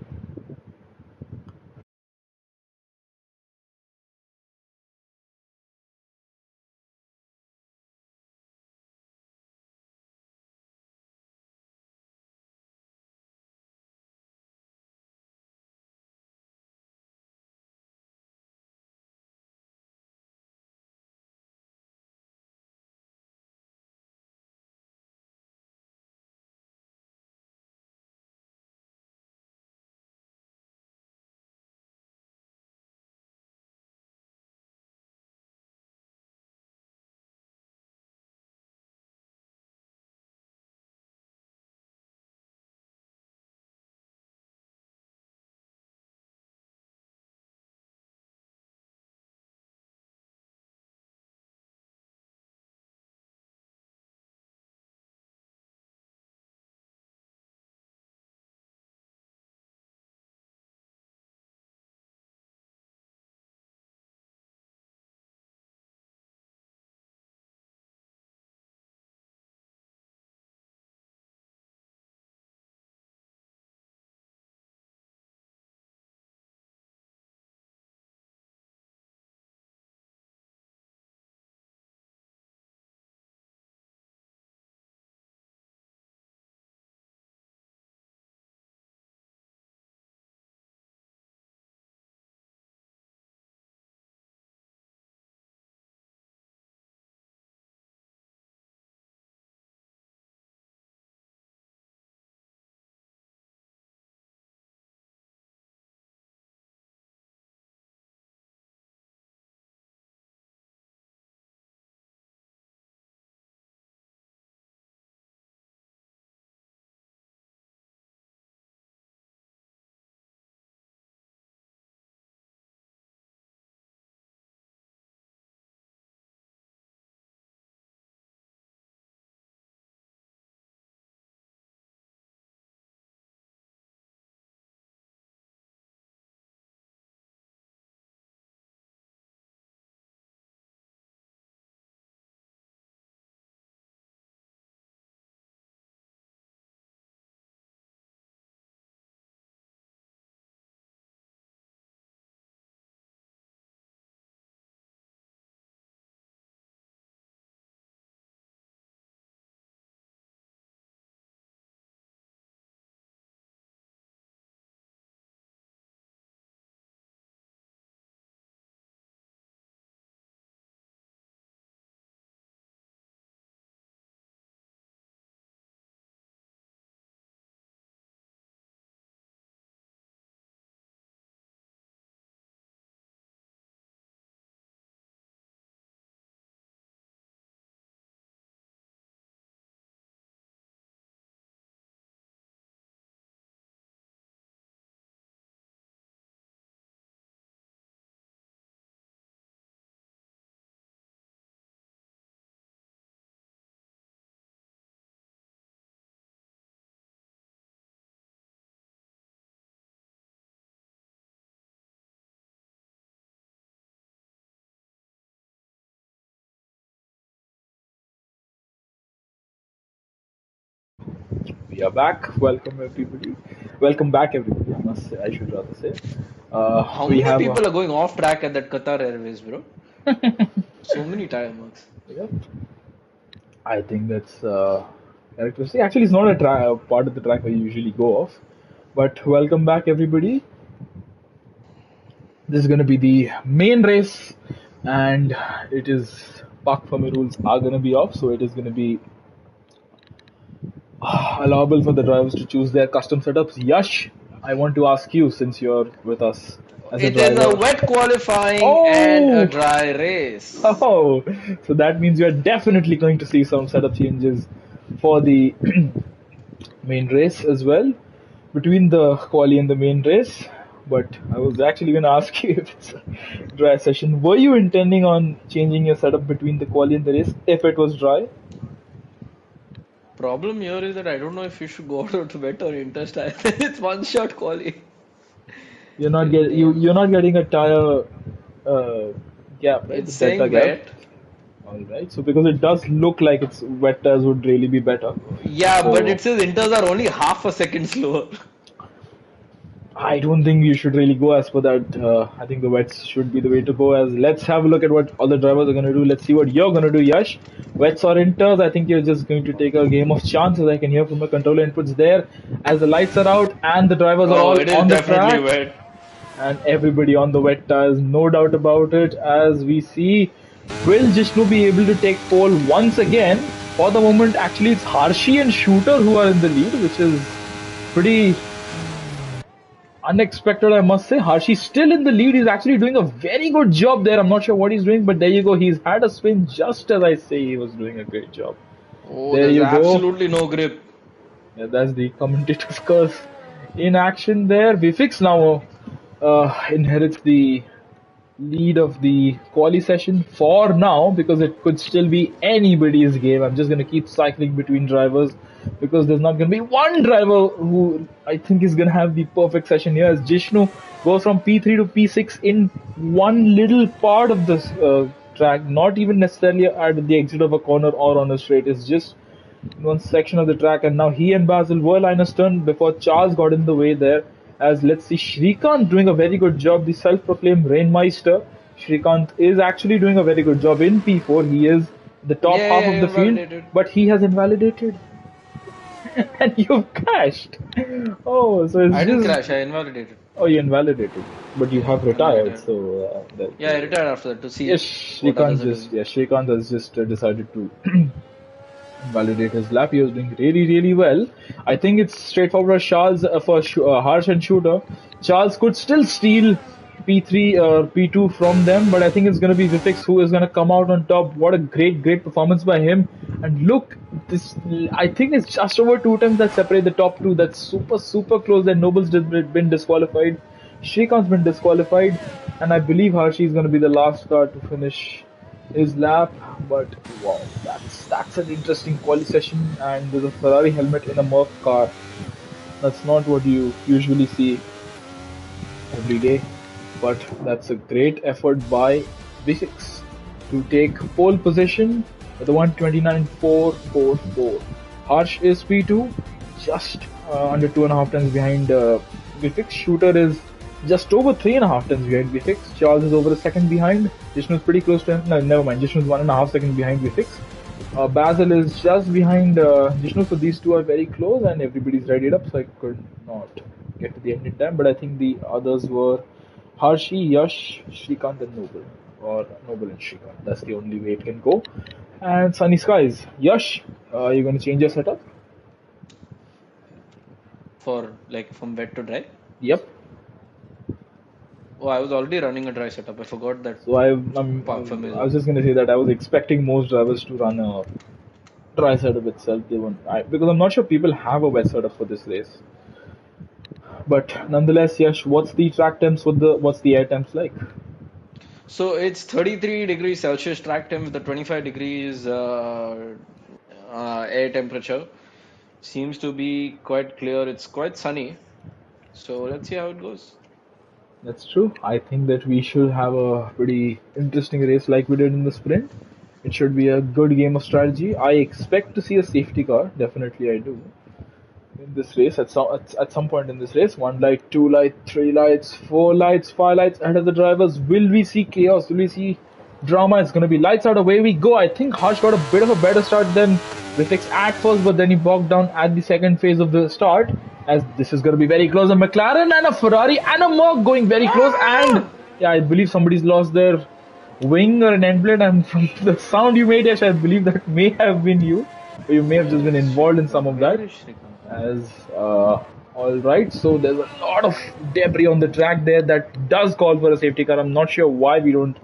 We are back. Welcome everybody. Welcome back everybody. I must say. I should rather say. How We many have a. people are going off track at that Qatar Airways, bro? So many tire marks. Yeah, I think that's characteristic. Actually, it's not a part of the track I usually go off. But welcome back everybody. This is going to be the main race, and it is park permit rules are going to be off, so it is going to be allowable for the drivers to choose their custom setups. Yash, I want to ask you since you're with us as a It is a driver. wet qualifying and a Oh, dry race. oh, so that means you're definitely going to see some setup changes for the main race as well between the quali and the main race. But I was actually going to ask you if it's a dry session. Were you intending on changing your setup between the quali and the race if it was dry? Problem here is that I don't know if you should go out to wet or interstyle. It's one shot quali. You're not getting a tire uh, gap, right? It's The delta saying gap. wet. All right. So because it does look like it's wet tires would really be better. Yeah, but So it says inters are only half a second slower. I don't think you should really go as per that. I think the wets should be the way to go. As let's have a look at what other drivers are going to do. Let's see what you're going to do, Yash. Wets or inters? I think you're just going to take a game of chance, as I can hear from the controller inputs there. As the lights are out and the drivers are Oh, all it is on the definitely track, wet. and everybody on the wet tires, no doubt about it. As we see, will Jishnu be able to take pole once again? For the moment, actually, it's Harshi and Shooter who are in the lead, which is pretty unexpected, I must say. Harshi's still in the lead. He's actually doing a very good job there. I'm not sure what he's doing, but there you go. He's had a spin just as I say he was doing a great job. Oh, There there's you go. absolutely no grip. Yeah, that's the commentator's curse in action there. Vifix now inherits the lead of the quali session for now because it could still be anybody's game. I'm just going to keep cycling between drivers because there's not going to be one driver who I think is going to have the perfect session here as Jishnu goes from P3 to P6 in one little part of this track, not even necessarily at the exit of a corner or on a straight. It's just in one section of the track, and now he and Basil were line astern before Charles got in the way there. As let's see, Shrikant doing a very good job, the self-proclaimed Rainmeister. Shrikant is actually doing a very good job in P4. He is the top Yeah, half yeah, of the field, invalidated. but he has invalidated, and you've crashed. Oh, so it's I didn't just crash, I invalidated. oh, you invalidated, but you Yeah, have and I retired. retired. So Yeah, I retired after that to yes, see what Shrikant others are just doing. yeah, Shrikant has just decided to validate his lap. He was doing really, really well. I think it's straightforward for Harsh and Shooter. Charles could still steal P3 or P2 from them, but I think it's going to be Vifix who is going to come out on top. What a great, great performance by him. And look, this I think it's just over 2 times that separate the top two. That's super, super close. That Noble's been disqualified. Shrikant's been disqualified. And I believe Harshi is going to be the last car to finish his lap. But wow, that's an interesting quali session, and there's a Ferrari helmet in a Merc car. That's not what you usually see every day, but that's a great effort by V6 to take pole position with a 129.444. Harsh is P2, just under 2.5 tons behind V6. Shooter is just over 3.5 tons behind V6. Charles is over a second behind. Jishnu is pretty close to him. No, never mind. Jishnu is 1.5 seconds behind V6. Basil is just behind Jishnu, so these two are very close, and everybody's readied up, so I could not get to the end in time. But I think the others were Harshi, Yash, Shrikant, and Noble, or Noble and Shrikant. That's the only way it can go. And Sunny Skies. Yash, you're going to change your setup? For like from wet to dry. Yep. Oh, I was already running a dry setup. I forgot that So I, part from I is was just going to say that I was expecting most drivers to run a dry setup itself. They won't, because I'm not sure people have a wet setup for this race. But nonetheless, Yash, what's the track temps? What's the air temps like? So it's 33 degrees Celsius track temp with the 25 degrees air temperature. Seems to be quite clear. It's quite sunny. So let's see how it goes. That's true. I think that we should have a pretty interesting race like we did in the sprint. It should be a good game of strategy. I expect to see a safety car. Definitely, I do. in this race at some point in this race. One light, two light, three lights, four lights, five lights ahead of the drivers. Will we see chaos? Will we see drama? It's going to be lights out, away we go. I think Harsh got a bit of a better start than Vifix at first, but then he bogged down at the second phase of the start, as this is going to be very close. A McLaren and a Ferrari and a Merc going very close, and yeah, I believe somebody's lost their wing or an end plate, and from the sound you made, Yash, I believe that may have been you. Or you may have just been involved in some of Where that. is Shrikant? As all right, so there's a lot of debris on the track there that does call for a safety car. I'm not sure why we don't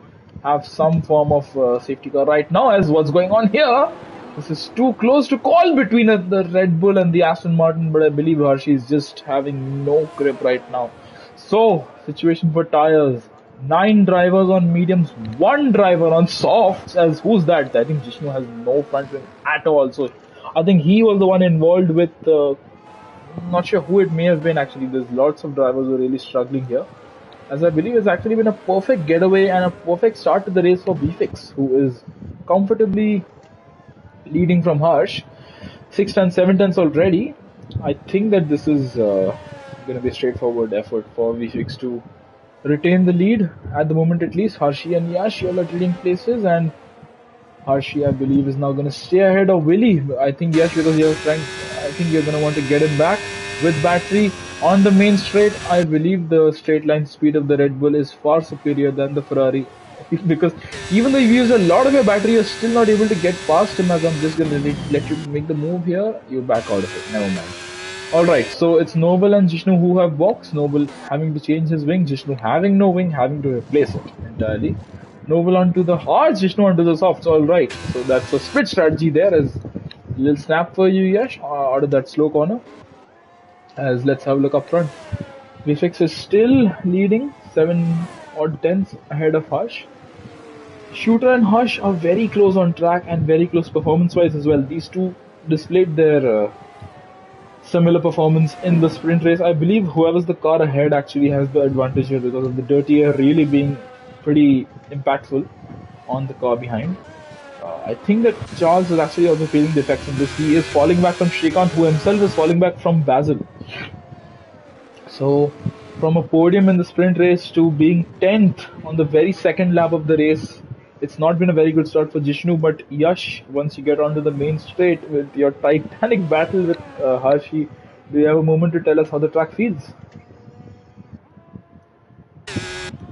have some form of safety car right now, as what's going on here. This is too close to call between the Red Bull and the Aston Martin, but I believe Hershey is just having no grip right now. So, situation for tires. 9 drivers on mediums, 1 driver on softs. As who's that? I think Jishnu has no front wing at all. So, I think he was the one involved with. Not sure who it may have been actually. There's lots of drivers who are really struggling here. As I believe it's actually been a perfect getaway and a perfect start to the race for BFix, who is comfortably leading from Harsh. 6 tenths, 7 tenths already. I think that this is going to be a straightforward effort for VFix to retain the lead at the moment at least. Harshi and Yash all are trading places, and Harshi, I believe, is now going to stay ahead of Willie. I think Yash, because you're trying, I think you're going to want to get him back with battery on the main straight. I believe the straight line speed of the Red Bull is far superior than the Ferrari, because even though you use a lot of your battery, you're still not able to get past him. As I'm just going to let you make the move here, you back out of it. Never mind. Alright, so it's Noble and Jishnu who have box. Noble having to change his wing, Jishnu having no wing, having to replace it entirely. Noble onto the hards, Jishnu onto the softs. Alright, so that's a split strategy there. As a little snap for you, Yash, out of that slow corner. As let's have a look up front. VFX is still leading, 7 odd tenths ahead of Harsh. Shooter and Harsh are very close on track and very close performance-wise as well. These two displayed their similar performance in the sprint race. I believe whoever's the car ahead actually has the advantage here because of the dirty air really being pretty impactful on the car behind. I think that Charles is actually also feeling the effects of this. He is falling back from Shrikant, who himself is falling back from Basil. So, from a podium in the sprint race to being 10th on the very second lap of the race, it's not been a very good start for Jishnu, but Yash, once you get onto the main straight with your titanic battle with Harshi, do you have a moment to tell us how the track feels?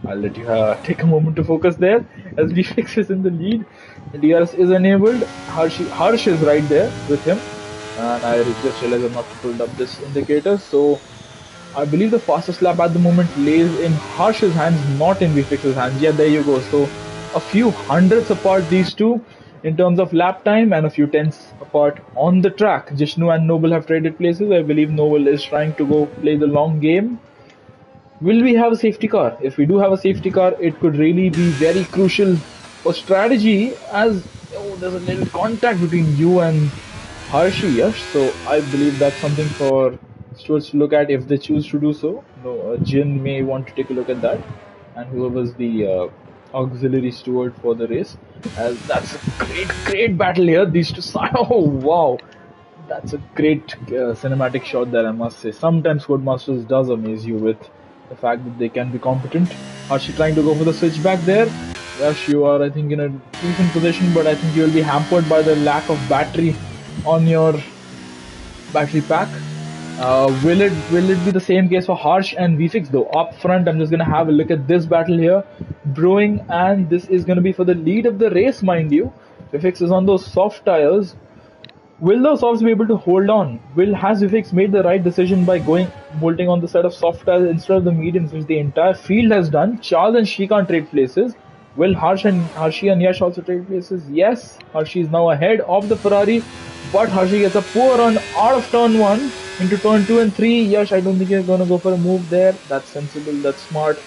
I'll let you take a moment to focus there as VFX is in the lead. DRS is enabled. Harsh is right there with him. And I just realized I've not pulled up this indicator. So I believe the fastest lap at the moment lays in Harsh's hands, not in VFX's hands. Yeah, there you go. So a few hundredths apart these two in terms of lap time and a few tenths apart on the track. Jishnu and Noble have traded places. I believe Noble is trying to go play the long game. Will we have a safety car? If we do have a safety car, it could really be very crucial for strategy, as there's a little contact between you and Harshi, Yash. So I believe that's something for stewards to look at if they choose to do so. Jin may want to take a look at that, and whoever's the auxiliary steward for the race. As that's a great battle here. These two, oh wow, that's a great cinematic shot there, I must say. Sometimes Codemasters does amaze you with the fact that they can be competent. Harshi trying to go for the switchback there. Yes, you are, I think, in a decent position, but I think you will be hampered by the lack of battery on your battery pack. Will it be the same case for Harsh and VFX though? Up front, I'm just gonna have a look at this battle here brewing, and this is gonna be for the lead of the race, mind you. VFX is on those soft tires. Will those softs be able to hold on? Has VFX made the right decision by bolting on the side of soft tires instead of the mediums, which the entire field has done? Charles and Shrikant trade places. Will Harshi and Yash also trade places? Yes, Harshi is now ahead of the Ferrari, but Harshi gets a poor run out of turn 1 into turn 2 and 3. Yash, I don't think you're going to go for a move there. That's sensible, that's smart.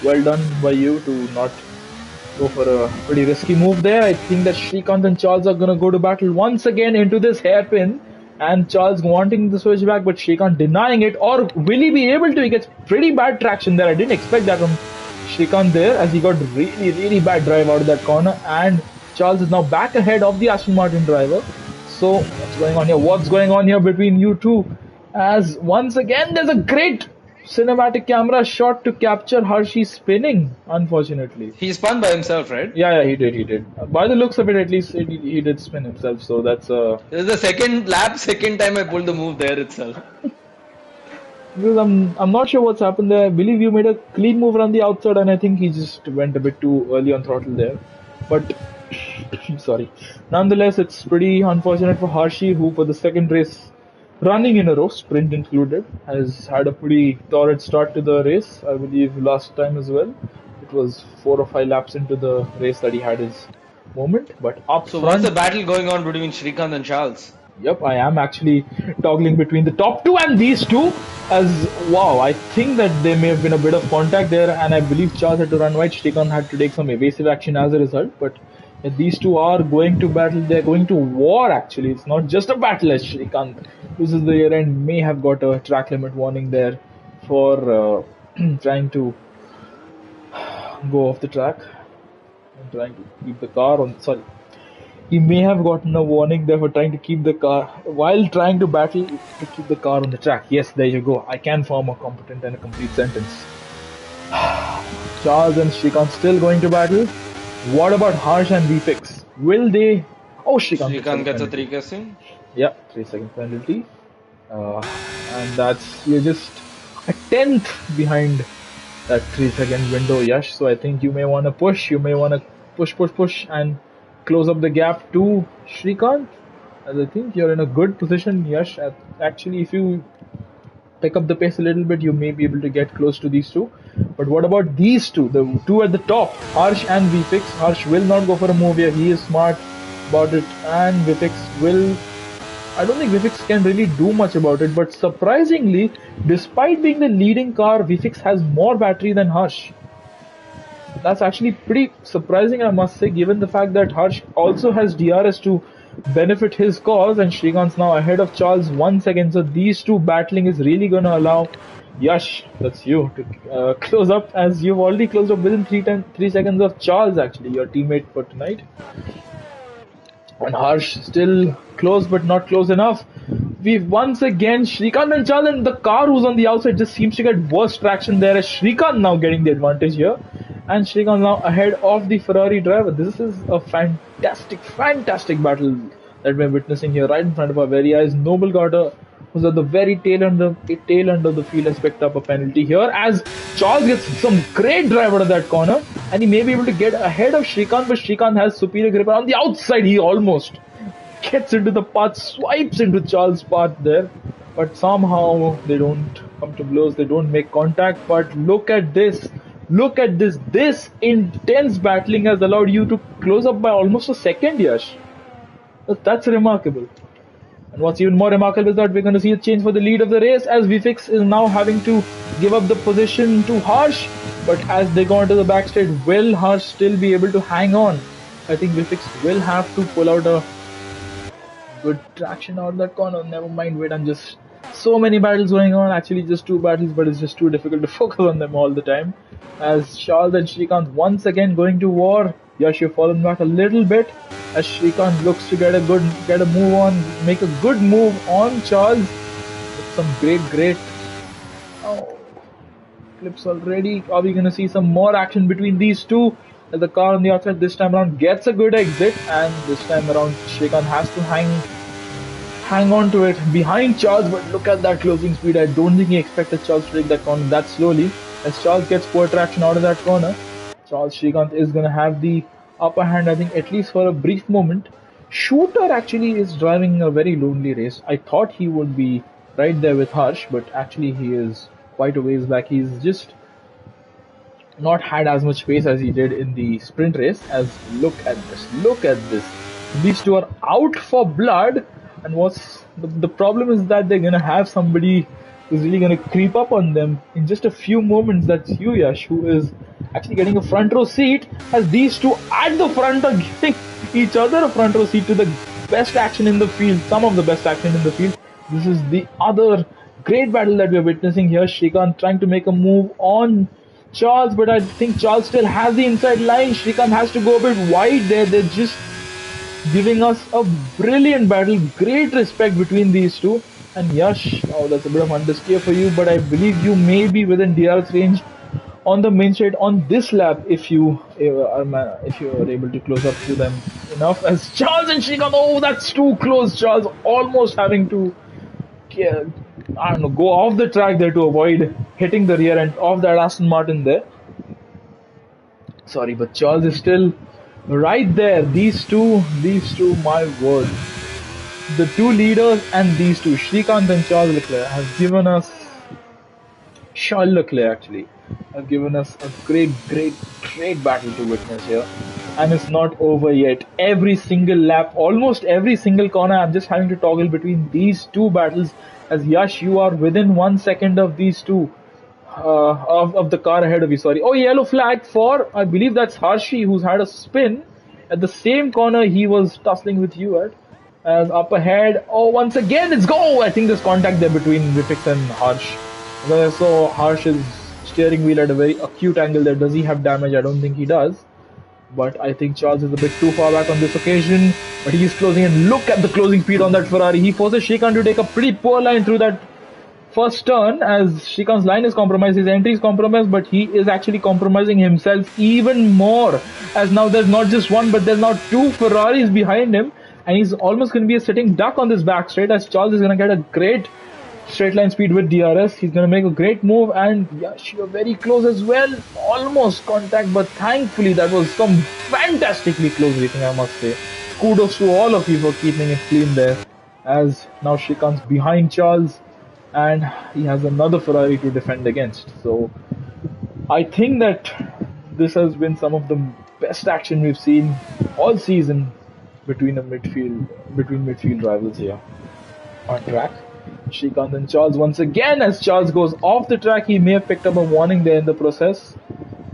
Well done by you to not go for a pretty risky move there. I think that Shrikant and Charles are going to go to battle once again into this hairpin, and Charles wanting the switchback, but Shrikant denying it. Or will he be able to? He gets pretty bad traction there. I didn't expect that from Shrikant there, as he got really bad drive out of that corner, and Charles is now back ahead of the Aston Martin driver. So what's going on here? What's going on here between you two? As once again, there's a great cinematic camera shot to capture Hershey spinning, unfortunately. He spun by himself, right? Yeah, he did. By the looks of it, at least he did spin himself, so that's This is the second lap, second time I pulled the move there itself. because I'm not sure what's happened there. I believe you made a clean move around the outside, and I think he just went a bit too early on throttle there. But sorry. Nonetheless, it's pretty unfortunate for Hershey, who for the second race running in a row, sprint included, has had a pretty torrid start to the race. I believe last time as well. It was 4 or 5 laps into the race that he had his moment. But up So what's front, the battle going on between Shrikant and Charles? yep, I am actually toggling between the top two and these two. As wow, I think that there may have been a bit of contact there, and I believe Charles had to run wide. Shrikant had to take some evasive action as a result. But these two are going to battle. They're going to war. Actually, it's not just a battle. As Shrikant loses the rear end, may have got a track limit warning there for trying to go off the track and trying to keep the car on. Sorry, he may have gotten a warning there for trying to keep the car while trying to battle to keep the car on the track. Yes, there you go. I can form a competent and a complete sentence. Charles and Shrikant still going to battle. What about Harsh and VFix? Will they? Oh, Shrikant gets a penalty. 3 kissing. Yeah, 3 second penalty. Uh, and that's you're just a tenth behind that 3 second window, Yash. So I think you may want to push. You may want to push, and close up the gap to Shrikant. As I think you're in a good position, Yash. Actually, if you pick up the pace a little bit, you may be able to get close to these two. But what about these two? The two at the top, Harsh and VFix. Harsh will not go for a move here. He is smart about it, and VFix will. I don't think VFX can really do much about it, but surprisingly, despite being the leading car, VFX has more battery than Harsh. That's actually pretty surprising, I must say, given the fact that Harsh also has DRS to benefit his cause, and Shrikant's now ahead of Charles 1 second. So these two battling is really going to allow Yash, that's you, to close up, as you've already closed up within 3 seconds of Charles, actually, your teammate for tonight. And Harsh still close, but not close enough. We've once again Shrikant and Charles, and the car who's on the outside just seems to get worse traction there, as Shrikant now getting the advantage here. And Shrikant now ahead of the Ferrari driver. This is a fantastic battle that we're witnessing here right in front of our very eyes. Noble Carter, who's at the very tail end of the field, has picked up a penalty here, as Charles gets some great drive out of that corner, and he may be able to get ahead of Shrikant, but Shrikant has superior grip. On the outside, he almost gets into the path, swipes into Charles' path there, but somehow they don't come to blows, they don't make contact. But look at this. This intense battling has allowed you to close up by almost a second, Yash. That's remarkable. And what's even more remarkable is that we're going to see a change for the lead of the race, as VFX is now having to give up the position to Harsh. But as they go into the backstage, will Harsh still be able to hang on? I think VFX will have to pull out a good traction out of that corner. Never mind, wait, I'm just... So many battles going on, actually just two battles, but it's just too difficult to focus on them all the time. As Charles and Shrikant once again going to war. Yash, you've fallen back a little bit, as Shrikant looks to get a move on, make a good move on Charles. With some great clips already. Are we gonna see some more action between these two? As the car on the outside this time around gets a good exit, and this time around Shrikant has to hang on to it behind Charles, but look at that closing speed. I don't think he expected Charles to take that corner that slowly. As Charles gets poor traction out of that corner, Charles Shrikant is going to have the upper hand, I think, at least for a brief moment. Shooter actually is driving a very lonely race. I thought he would be right there with Harsh, but actually he is quite a ways back. He's just not had as much pace as he did in the sprint race. As look at this. These two are out for blood. And what's the problem is that they're gonna have somebody who's really gonna creep up on them in just a few moments. That's you, Yash, who is actually getting a front row seat, as these two at the front are giving each other a front row seat to the best action in the field, some of the best action in the field. This is the other great battle that we're witnessing here. Shrikant trying to make a move on Charles, but I think Charles still has the inside line. Shrikant has to go a bit wide there. They're just giving us a brilliant battle. Great respect between these two. And Yash, oh, that's a bit of understeer for you, but I believe you may be within DRS range on the main straight on this lap if you are able to close up to them enough. As Charles and Shrikant, oh, that's too close. Charles almost having to, I don't know, go off the track there to avoid hitting the rear end of that Aston Martin there. Sorry, but Charles is still right there. These two, my word. The two leaders and these two, Shrikant and Charles Leclerc, have given us Charles Leclerc actually have given us a great battle to witness here. And it's not over yet. Every single lap, almost every single corner, I'm just having to toggle between these two battles. As Yash, you are within 1 second of these two, of the car ahead of you. Sorry. Oh, yellow flag for, I believe that's Harshi, who's had a spin at the same corner he was tussling with you at. As up ahead, oh, once again it's go! I think there's contact there between Vipix and Harsh. Because I saw Harsh's steering wheel at a very acute angle there. Does he have damage? I don't think he does. But I think Charles is a bit too far back on this occasion. But he is closing in. Look at the closing speed on that Ferrari. He forces Shrikant to take a pretty poor line through that first turn, as Shrikant's line is compromised, his entry is compromised, but he is actually compromising himself even more. As now there's not just one, but there's now two Ferraris behind him. And he's almost going to be a sitting duck on this back straight, as Charles is going to get a great straight line speed with DRS. He's going to make a great move, and Yash, you're very close as well. Almost contact, but thankfully that was some fantastically close racing, I must say. Kudos to all of you for keeping it clean there. As now Shrikant's behind Charles, and he has another Ferrari to defend against. So I think that this has been some of the best action we've seen all season between midfield rivals here on track. Shrikant and Charles once again, as Charles goes off the track, he may have picked up a warning there in the process.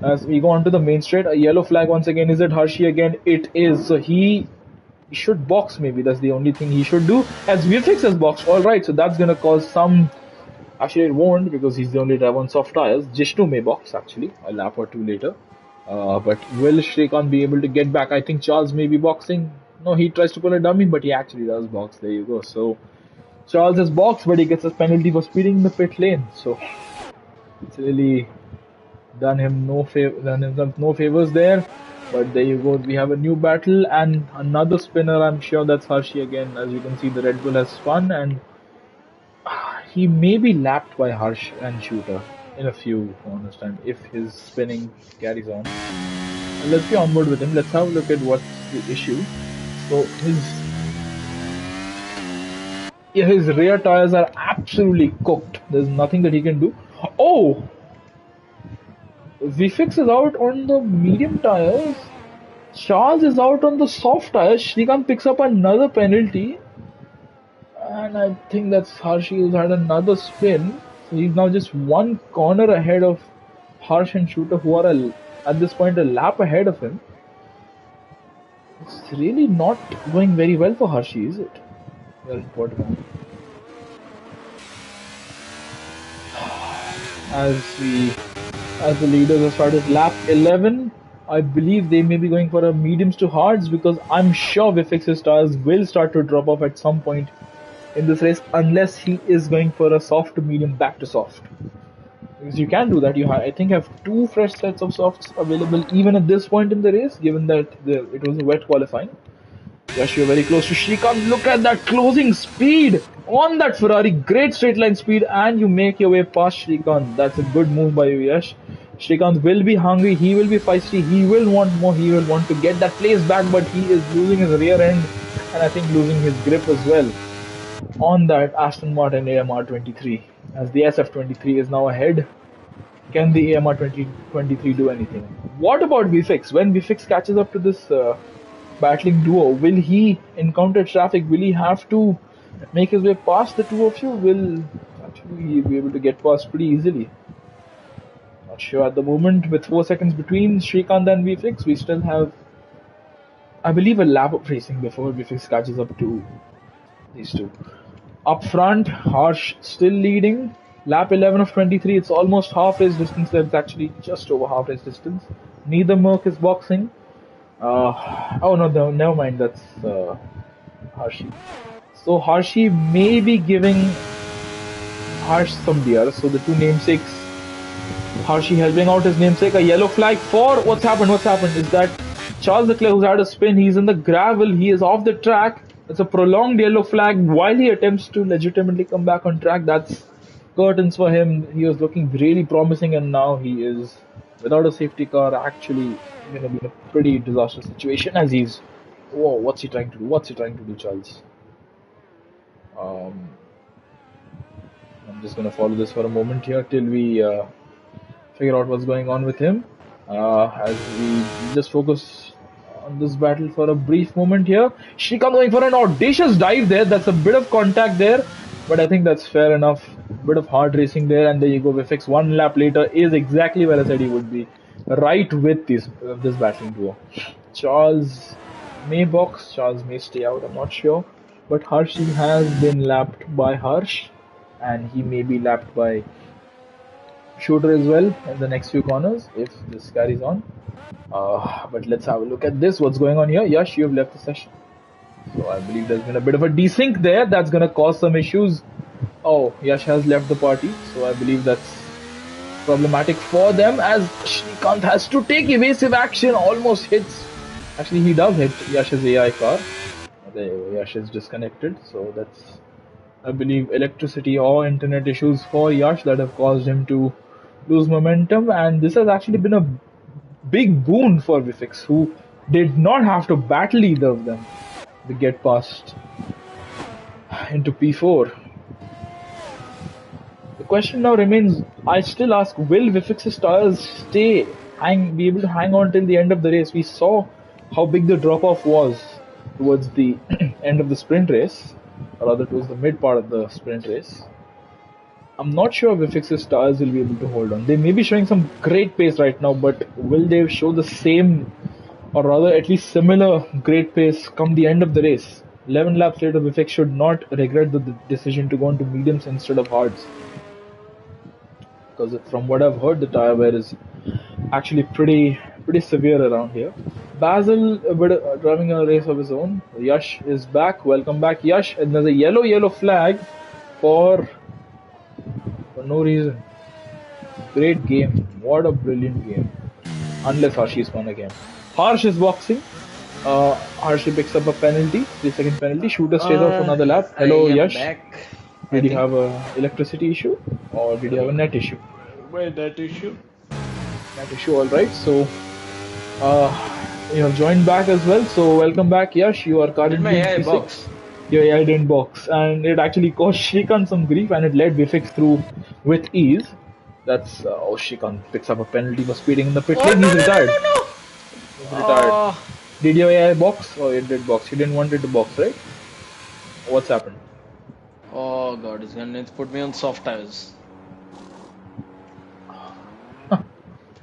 As we go onto the main straight, a yellow flag once again. Is it Hershey again? It is. So he should box, maybe that's the only thing he should do, as Vifix has boxed. Alright, so that's gonna cause some, actually it won't, because he's the only driver on soft tires. Jishnu may box actually a lap or two later, but will Shrikant be able to get back? I think Charles may be boxing. No, he tries to pull a dummy, but he actually does box. There you go. So Charles has boxed, but he gets a penalty for speeding in the pit lane. So it's really done him no favors there. But there you go. We have a new battle and another spinner. I'm sure that's Hershey again. As you can see, the Red Bull has spun, and he may be lapped by Harsh and Shooter in a few corners time if his spinning carries on. And let's be on board with him. Let's have a look at what's the issue. So his rear tires are absolutely cooked. There's nothing that he can do. Oh! Vifix is out on the medium tires. Charles is out on the soft tires. Shrikant picks up another penalty. And I think that's Harshi, who's had another spin. So he's now just one corner ahead of Harsh and Shooter, who are at this point a lap ahead of him. It's really not going very well for Harshi, is it? Well, in Portugal. As the leaders have started lap 11, I believe they may be going for a mediums to hards, because I'm sure Vifix's tires will start to drop off at some point in this race, unless he is going for a soft to medium back to soft. Because you can do that. I think have two fresh sets of softs available even at this point in the race, given that it was a wet qualifying. Yash, you're very close to Shrikant. Look at that closing speed on that Ferrari. Great straight line speed, and you make your way past Shrikant. That's a good move by you, Yash. Shrikant will be hungry. He will be feisty. He will want more. He will want to get that place back, but he is losing his rear end, and I think losing his grip as well on that Aston Martin AMR 23, as the SF23 is now ahead. Can the AMR 2023 do anything? What about Vfix? When Vfix catches up to this battling duo, will he encounter traffic? Will he have to make his way past the two of you? Will actually he be able to get past pretty easily? Not sure at the moment. With 4 seconds between Shrikant and Vfix, we still have, I believe, a lap of racing before Vfix catches up to these two. Up front, Harsh still leading. Lap 11 of 23, it's almost half race distance. It's actually just over half race distance. Neither Merc is boxing. Oh no, never mind, that's Harshi. So Harshi may be giving Harsh some beer. So the two namesakes, Harshi helping out his namesake, a yellow flag for what's happened. What's happened is that Charles Leclerc, who's had a spin, he's in the gravel, he is off the track. It's a prolonged yellow flag while he attempts to legitimately come back on track. That's curtains for him. He was looking really promising, and now he is without a safety car. Actually, going to be in a pretty disastrous situation as he's. Whoa, what's he trying to do? What's he trying to do, Charles? Um, I'm just going to follow this for a moment here till we figure out what's going on with him. As we just focus on this battle for a brief moment here. Shrikant going for an audacious dive there. That's a bit of contact there, but I think that's fair enough. Bit of hard racing there, and there you go. Vifix 1 lap later is exactly where I said he would be. Right with this battling duo. Charles may box, Charles may stay out, I'm not sure. But Harsh has been lapped by Harsh, and he may be lapped by Shooter as well in the next few corners if this carries on. But let's have a look at this. What's going on here? Yash, you've left the session. So I believe there's been a bit of a desync there. That's going to cause some issues. Oh, Yash has left the party. So I believe that's problematic for them as Shrikant has to take evasive action. Almost hits. Actually, he does hit Yash's AI car. There you go. Yash is disconnected. So that's, I believe, electricity or internet issues for Yash that have caused him to lose momentum, and this has actually been a big boon for Vifix, who did not have to battle either of them to get past into P4. The question now remains, I still ask, will Vifix's tires be able to hang on till the end of the race? We saw how big the drop-off was towards the end of the sprint race, or rather towards the mid part of the sprint race. I'm not sure if Vifix's tires will be able to hold on. They may be showing some great pace right now, but will they show the same, or rather at least similar great pace come the end of the race? 11 laps later, Vifix should not regret the decision to go into mediums instead of hards. Because from what I've heard, the tire wear is actually pretty severe around here. Basil driving a race of his own. Yash is back. Welcome back, Yash. And there's a yellow flag for no reason. Great game. What a brilliant game. Unless Harshi's won again. Harsh is boxing. Harsh picks up a penalty, 3-second penalty. Shooter stays out for another lap. Hello, Yash. Back. Did you have a electricity issue or did you have a net issue? Where net issue? Net issue, alright. So, you have joined back as well. So, welcome back, Yash. You are currently my AI box? Your AI didn't box, and it actually caused Shrikant some grief, and it led Vifix through with ease. That's Shrikant picks up a penalty for speeding in the pit lane. He's retired. No. He's retired. Did your AI box? Oh, it did box. You didn't want it to box, right? What's happened? Oh god, it's put me on soft tires.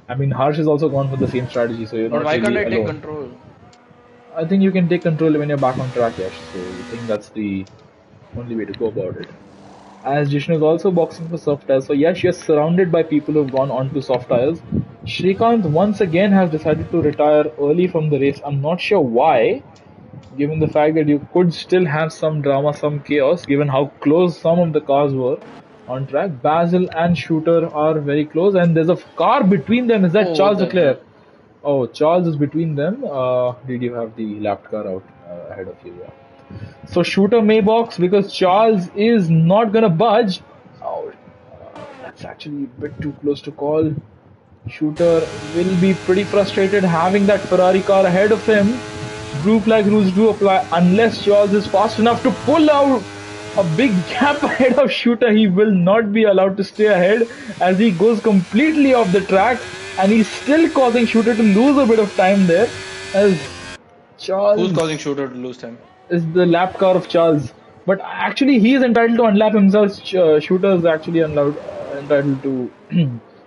I mean, Harsh has also gone for the same strategy, so you're not why really can't I take alone. control? I think you can take control when you're back on track, Yash. So I think that's the only way to go about it. As Jishnu is also boxing for soft tires, so Yash, you're surrounded by people who've gone on to soft tires. Shrikant once again has decided to retire early from the race. I'm not sure why, given the fact that you could still have some drama, some chaos, given how close some of the cars were on track. Basil and Shooter are very close, and there's a car between them. Is that Charles Leclerc? Oh, Charles is between them. Did you have the lapped car out ahead of you? Yeah. So Shooter may box because Charles is not gonna budge. Oh, that's actually a bit too close to call. Shooter will be pretty frustrated having that Ferrari car ahead of him. Blue flag rules do apply unless Charles is fast enough to pull out a big gap ahead of Shooter. He will not be allowed to stay ahead as he goes completely off the track, and he's still causing Shooter to lose a bit of time there. As Charles, who's causing Shooter to lose time? Is the lap car of Charles, but actually he is entitled to unlap himself. Shooter is actually entitled to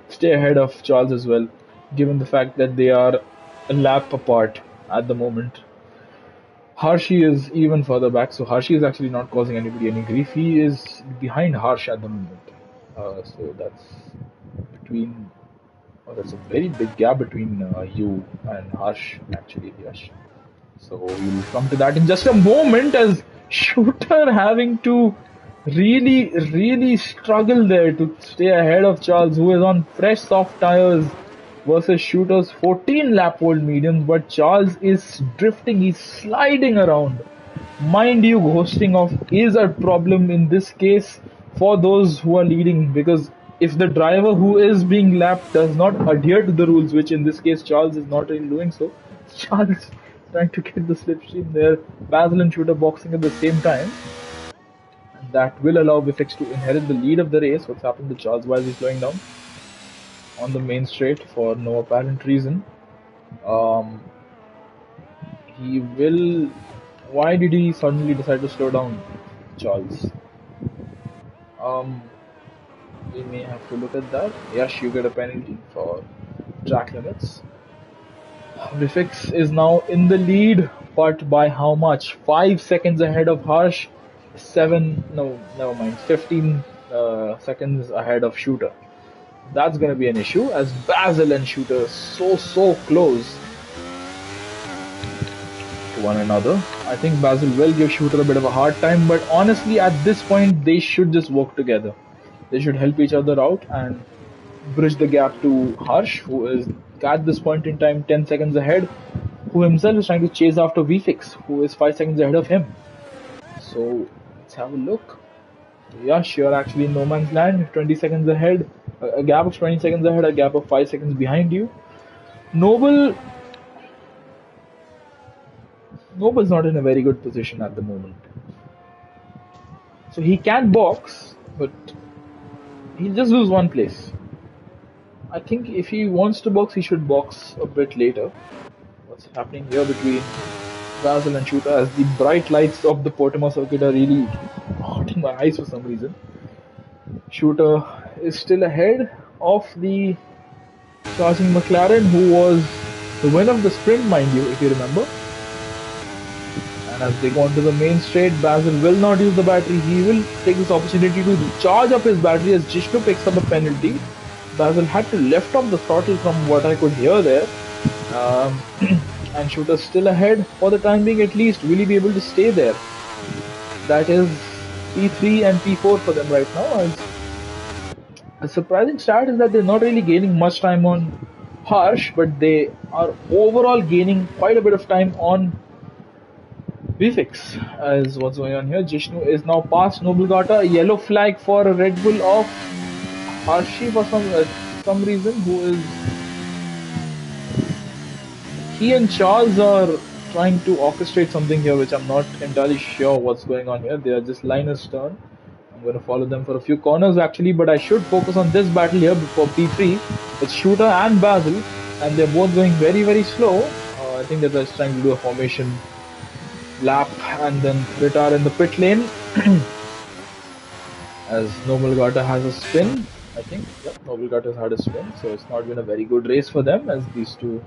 stay ahead of Charles as well, given the fact that they are a lap apart at the moment. Harshi is even further back, so Harshi is actually not causing anybody any grief. He is behind Harsh at the moment. So that's between. Oh, there's a very big gap between you and Harsh, actually, Yash. So we'll come to that in just a moment as Shooter having to really struggle there to stay ahead of Charles, who is on fresh soft tires, versus Shooter's 14 lap old mediums. But Charles is drifting, he's sliding around. Mind you, ghosting off is a problem in this case for those who are leading, because if the driver who is being lapped does not adhere to the rules, which in this case Charles is not really doing so, Charles trying to get the slipstream there, Basil and Shooter boxing at the same time, and that will allow Vifix to inherit the lead of the race. What's happened to Charles? Why is he slowing down on the main straight for no apparent reason? Um, he will. Why did he suddenly decide to slow down, Charles? Um, we may have to look at that. Yes, you get a penalty for track limits. Vifix is now in the lead, but by how much? 5 seconds ahead of Harsh, 15 seconds ahead of Shooter. That's going to be an issue, as Basil and Shooter so close to one another. I think Basil will give Shooter a bit of a hard time, but honestly at this point they should just work together. They should help each other out and bridge the gap to Harsh, who is at this point in time 10 seconds ahead, who himself is trying to chase after Vfix, who is 5 seconds ahead of him. So let's have a look. Yash, you're actually in no man's land, 20 seconds ahead, a gap of 20 seconds ahead, a gap of 5 seconds behind you. Noble's not in a very good position at the moment. So he can box, but he'll just lose one place. I think if he wants to box, he should box a bit later. What's happening here between Basil and Shooter, as the bright lights of the Portimao circuit are really hurting my eyes for some reason. Shooter is still ahead of the charging McLaren, who was the winner of the sprint, mind you, if you remember. And as they go onto the main straight, Basil will not use the battery. He will take this opportunity to charge up his battery as Jishnu picks up a penalty. Basil had to lift off the throttle from what I could hear there. And Shooter's still ahead for the time being at least. Will he be able to stay there? That is P3 and P4 for them right now. A surprising stat is that they're not really gaining much time on Harsh, but they are overall gaining quite a bit of time on Vfix. As what's going on here, Jishnu is now past Noblegata. A yellow flag for a Red Bull of Harshi for some reason, who is... He and Charles are trying to orchestrate something here, which I'm not entirely sure what's going on here. They are just line astern. I'm going to follow them for a few corners actually, but I should focus on this battle here before P3. It's Shooter and Basil, and they're both going very slow. I think they're just trying to do a formation lap and then retire in the pit lane. As Noblegata has a spin, I think. Yep, Noblegata has had a spin, so it's not been a very good race for them, as these two,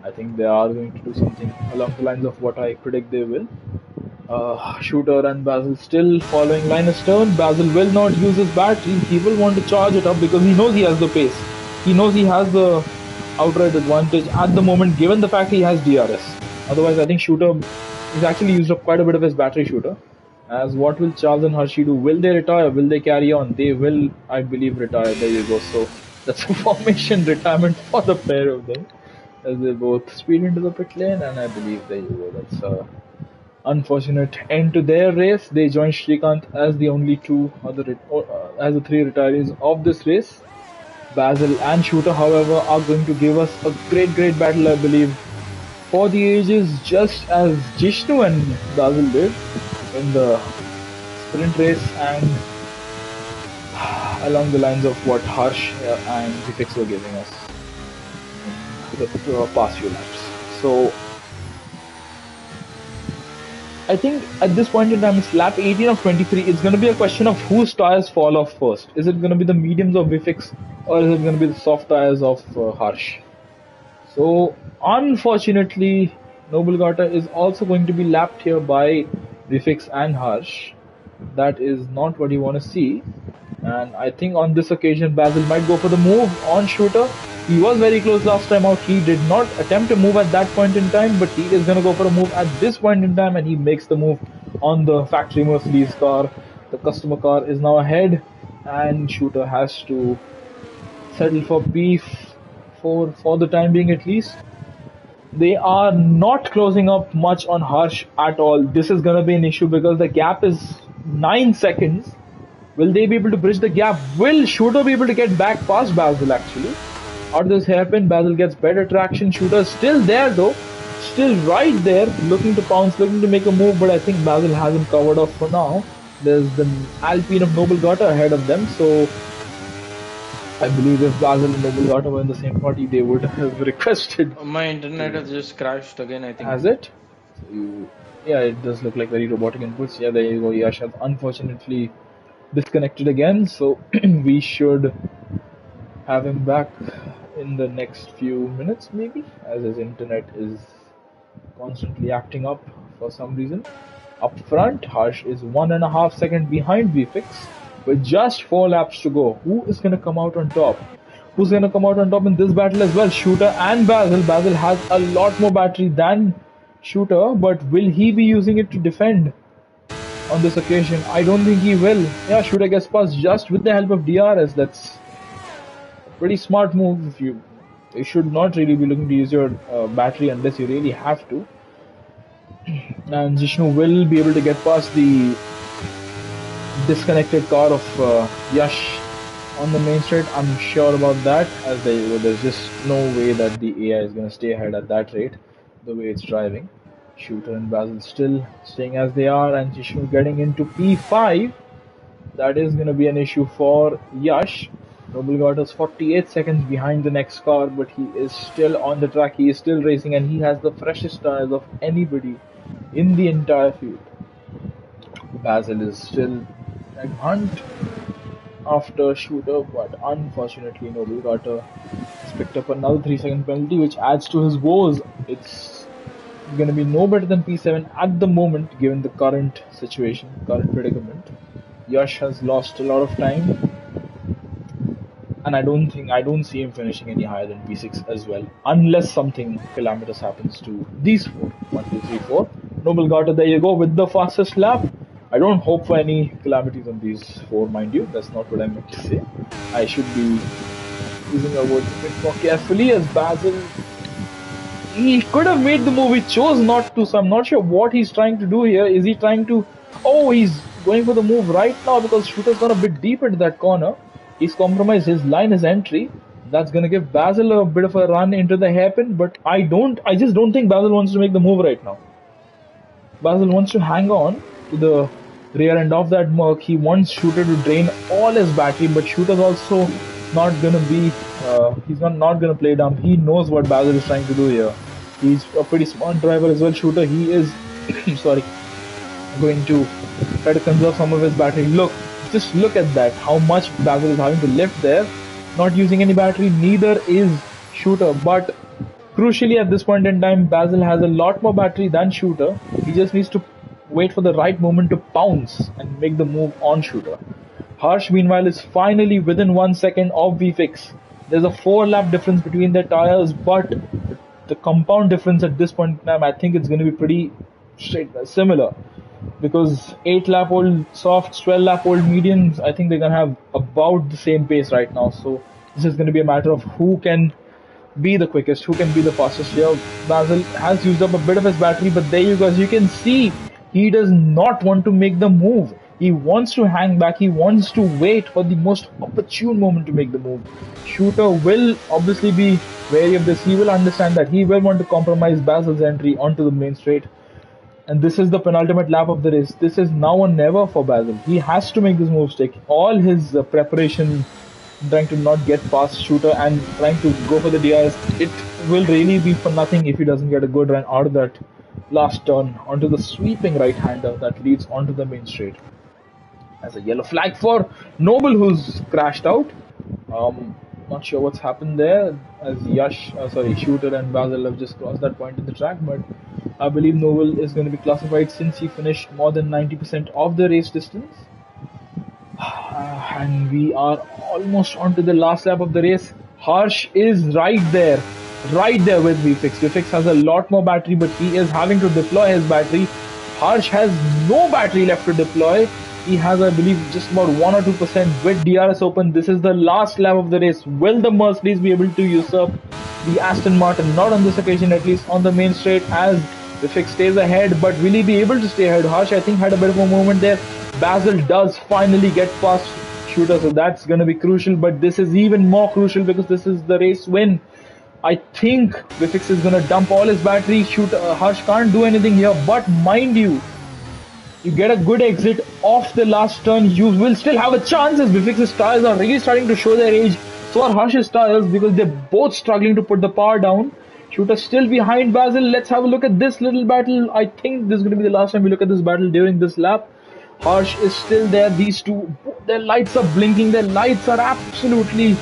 I think they are going to do something along the lines of what I predict they will. Shooter and Basil still following line astern. Basil will not use his battery. He will want to charge it up because he knows he has the pace. He knows he has the outright advantage at the moment, given the fact he has DRS. Otherwise, I think Shooter is actually used up quite a bit of his battery, Shooter. As what will Charles and Hershey do? Will they retire? Will they carry on? They will, I believe, retire. There you go. So that's a formation retirement for the pair of them, as they both speed into the pit lane, and I believe there you go. That's a unfortunate end to their race. They join Srikanth as the only as the three retirees of this race. Basil and Shooter, however, are going to give us a great battle, I believe, for the ages, just as Jishnu and Basil did in the sprint race, and along the lines of what Harsh and Vifix were giving us in the past few laps. So I think at this point in time, it's lap 18 of 23. It's going to be a question of whose tires fall off first. Is it going to be the mediums of Vifix, or is it going to be the soft tires of Harsh? So unfortunately, Noblegata is also going to be lapped here by Vifix and Harsh. That is not what you want to see. And I think on this occasion, Basil might go for the move on Shooter. He was very close last time out. He did not attempt a move at that point in time, but he is going to go for a move at this point in time, and he makes the move on the factory Mercedes car. The customer car is now ahead, and Shooter has to settle for P4 for the time being at least. They are not closing up much on Harsh at all. This is going to be an issue because the gap is 9 seconds. Will they be able to bridge the gap? Will Shooter be able to get back past Basil actually? How does this happen? Basil gets better traction. Shooter still there though. Still right there, looking to pounce, looking to make a move, but I think Basil has him covered off for now. There's the Alpine of Noble Gata ahead of them, so I believe if Basil and Noble Gata were in the same party, they would have requested. My internet has just crashed again, I think. Has it? Yeah, it does look like very robotic inputs. Yeah, there you go. Yash has unfortunately disconnected again, so we should have him back in the next few minutes, maybe, as his internet is constantly acting up for some reason. Up front, Harsh is 1.5 seconds behind VFix with just 4 laps to go. Who is going to come out on top? Who's going to come out on top in this battle as well? Shooter and Basil. Basil has a lot more battery than Shooter, but will he be using it to defend on this occasion? I don't think he will. Yeah, Shooter gets past just with the help of DRS. That's a pretty smart move. If you should not really be looking to use your battery unless you really have to. And Jishnu will be able to get past the disconnected car of Yash on the main straight. I'm sure about that, as there's just no way that the AI is going to stay ahead at that rate, the way it's driving. Shooter and Basil still staying as they are, and Jishnu getting into P5. That is going to be an issue for Yash. Noble Gata is 48 seconds behind the next car, but he is still on the track, he is still racing, and he has the freshest tires of anybody in the entire field. Basil is still at hunt after Shooter, but unfortunately Noble Gata has picked up another 3-second penalty, which adds to his woes. It's going to be no better than P7 at the moment, given the current situation, current predicament. Yash has lost a lot of time, and I don't see him finishing any higher than P6 as well, unless something calamitous happens to these four. 1, 2, 3, 4. Noble Gata, there you go, with the fastest lap. I don't hope for any calamities on these four, mind you. That's not what I meant to say. I should be using our words a bit more carefully, as Basil, he could have made the move, he chose not to, so I'm not sure what he's trying to do here. Is he trying to... Oh, he's going for the move right now because Shooter's gone a bit deep into that corner. He's compromised his line, his entry. That's gonna give Basil a bit of a run into the hairpin, but I just don't think Basil wants to make the move right now. Basil wants to hang on to the rear end of that Merc. He wants Shooter to drain all his battery, but Shooter's also not gonna be, he's not gonna play dumb. He knows what Basil is trying to do here. He's a pretty smart driver as well, Shooter. He is, sorry, going to try to conserve some of his battery. Just look at that, how much Basil is having to lift there. Not using any battery, neither is Shooter, but crucially at this point in time, Basil has a lot more battery than Shooter. He just needs to wait for the right moment to pounce and make the move on Shooter. Harsh meanwhile is finally within 1 second of VFix. There's a 4-lap difference between their tires, but the compound difference at this point in time, I think it's going to be pretty similar. Because 8-lap old softs, 12-lap old mediums, I think they're going to have about the same pace right now. So this is going to be a matter of who can be the quickest, who can be the fastest here. Basil has used up a bit of his battery, but there you go, as you can see, he does not want to make the move. He wants to hang back, he wants to wait for the most opportune moment to make the move. Shooter will obviously be wary of this. He will understand that he will want to compromise Basil's entry onto the main straight. And this is the penultimate lap of the race. This is now or never for Basil. He has to make this move stick. All his preparation, trying to not get past Shooter and trying to go for the DRS, it will really be for nothing if he doesn't get a good run out of that last turn onto the sweeping right-hander that leads onto the main straight. As a yellow flag for Noble, who's crashed out. Not sure what's happened there, as Shooter and Basil have just crossed that point in the track, but I believe Noble is going to be classified since he finished more than 90% of the race distance. And we are almost onto the last lap of the race. Harsh is right there with VFix. VFix has a lot more battery, but he is having to deploy his battery. Harsh has no battery left to deploy. He has, I believe, just about 1 or 2% with DRS open. This is the last lap of the race. Will the Mercedes be able to usurp the Aston Martin? Not on this occasion, at least on the main straight, as Vivek stays ahead. But will he be able to stay ahead? Harsh, I think, had a bit of a moment there. Basil does finally get past Shooter, so that's going to be crucial. But this is even more crucial because this is the race win. I think Vivek is going to dump all his battery. Harsh can't do anything here. But mind you, you get a good exit off the last turn, you will still have a chance as Vivek's tires are really starting to show their age. So are Harsh's tires because they're both struggling to put the power down. Shooter still behind Basil. Let's have a look at this little battle. I think this is going to be the last time we look at this battle during this lap. Harsh is still there. These two, their lights are blinking. Their lights are absolutely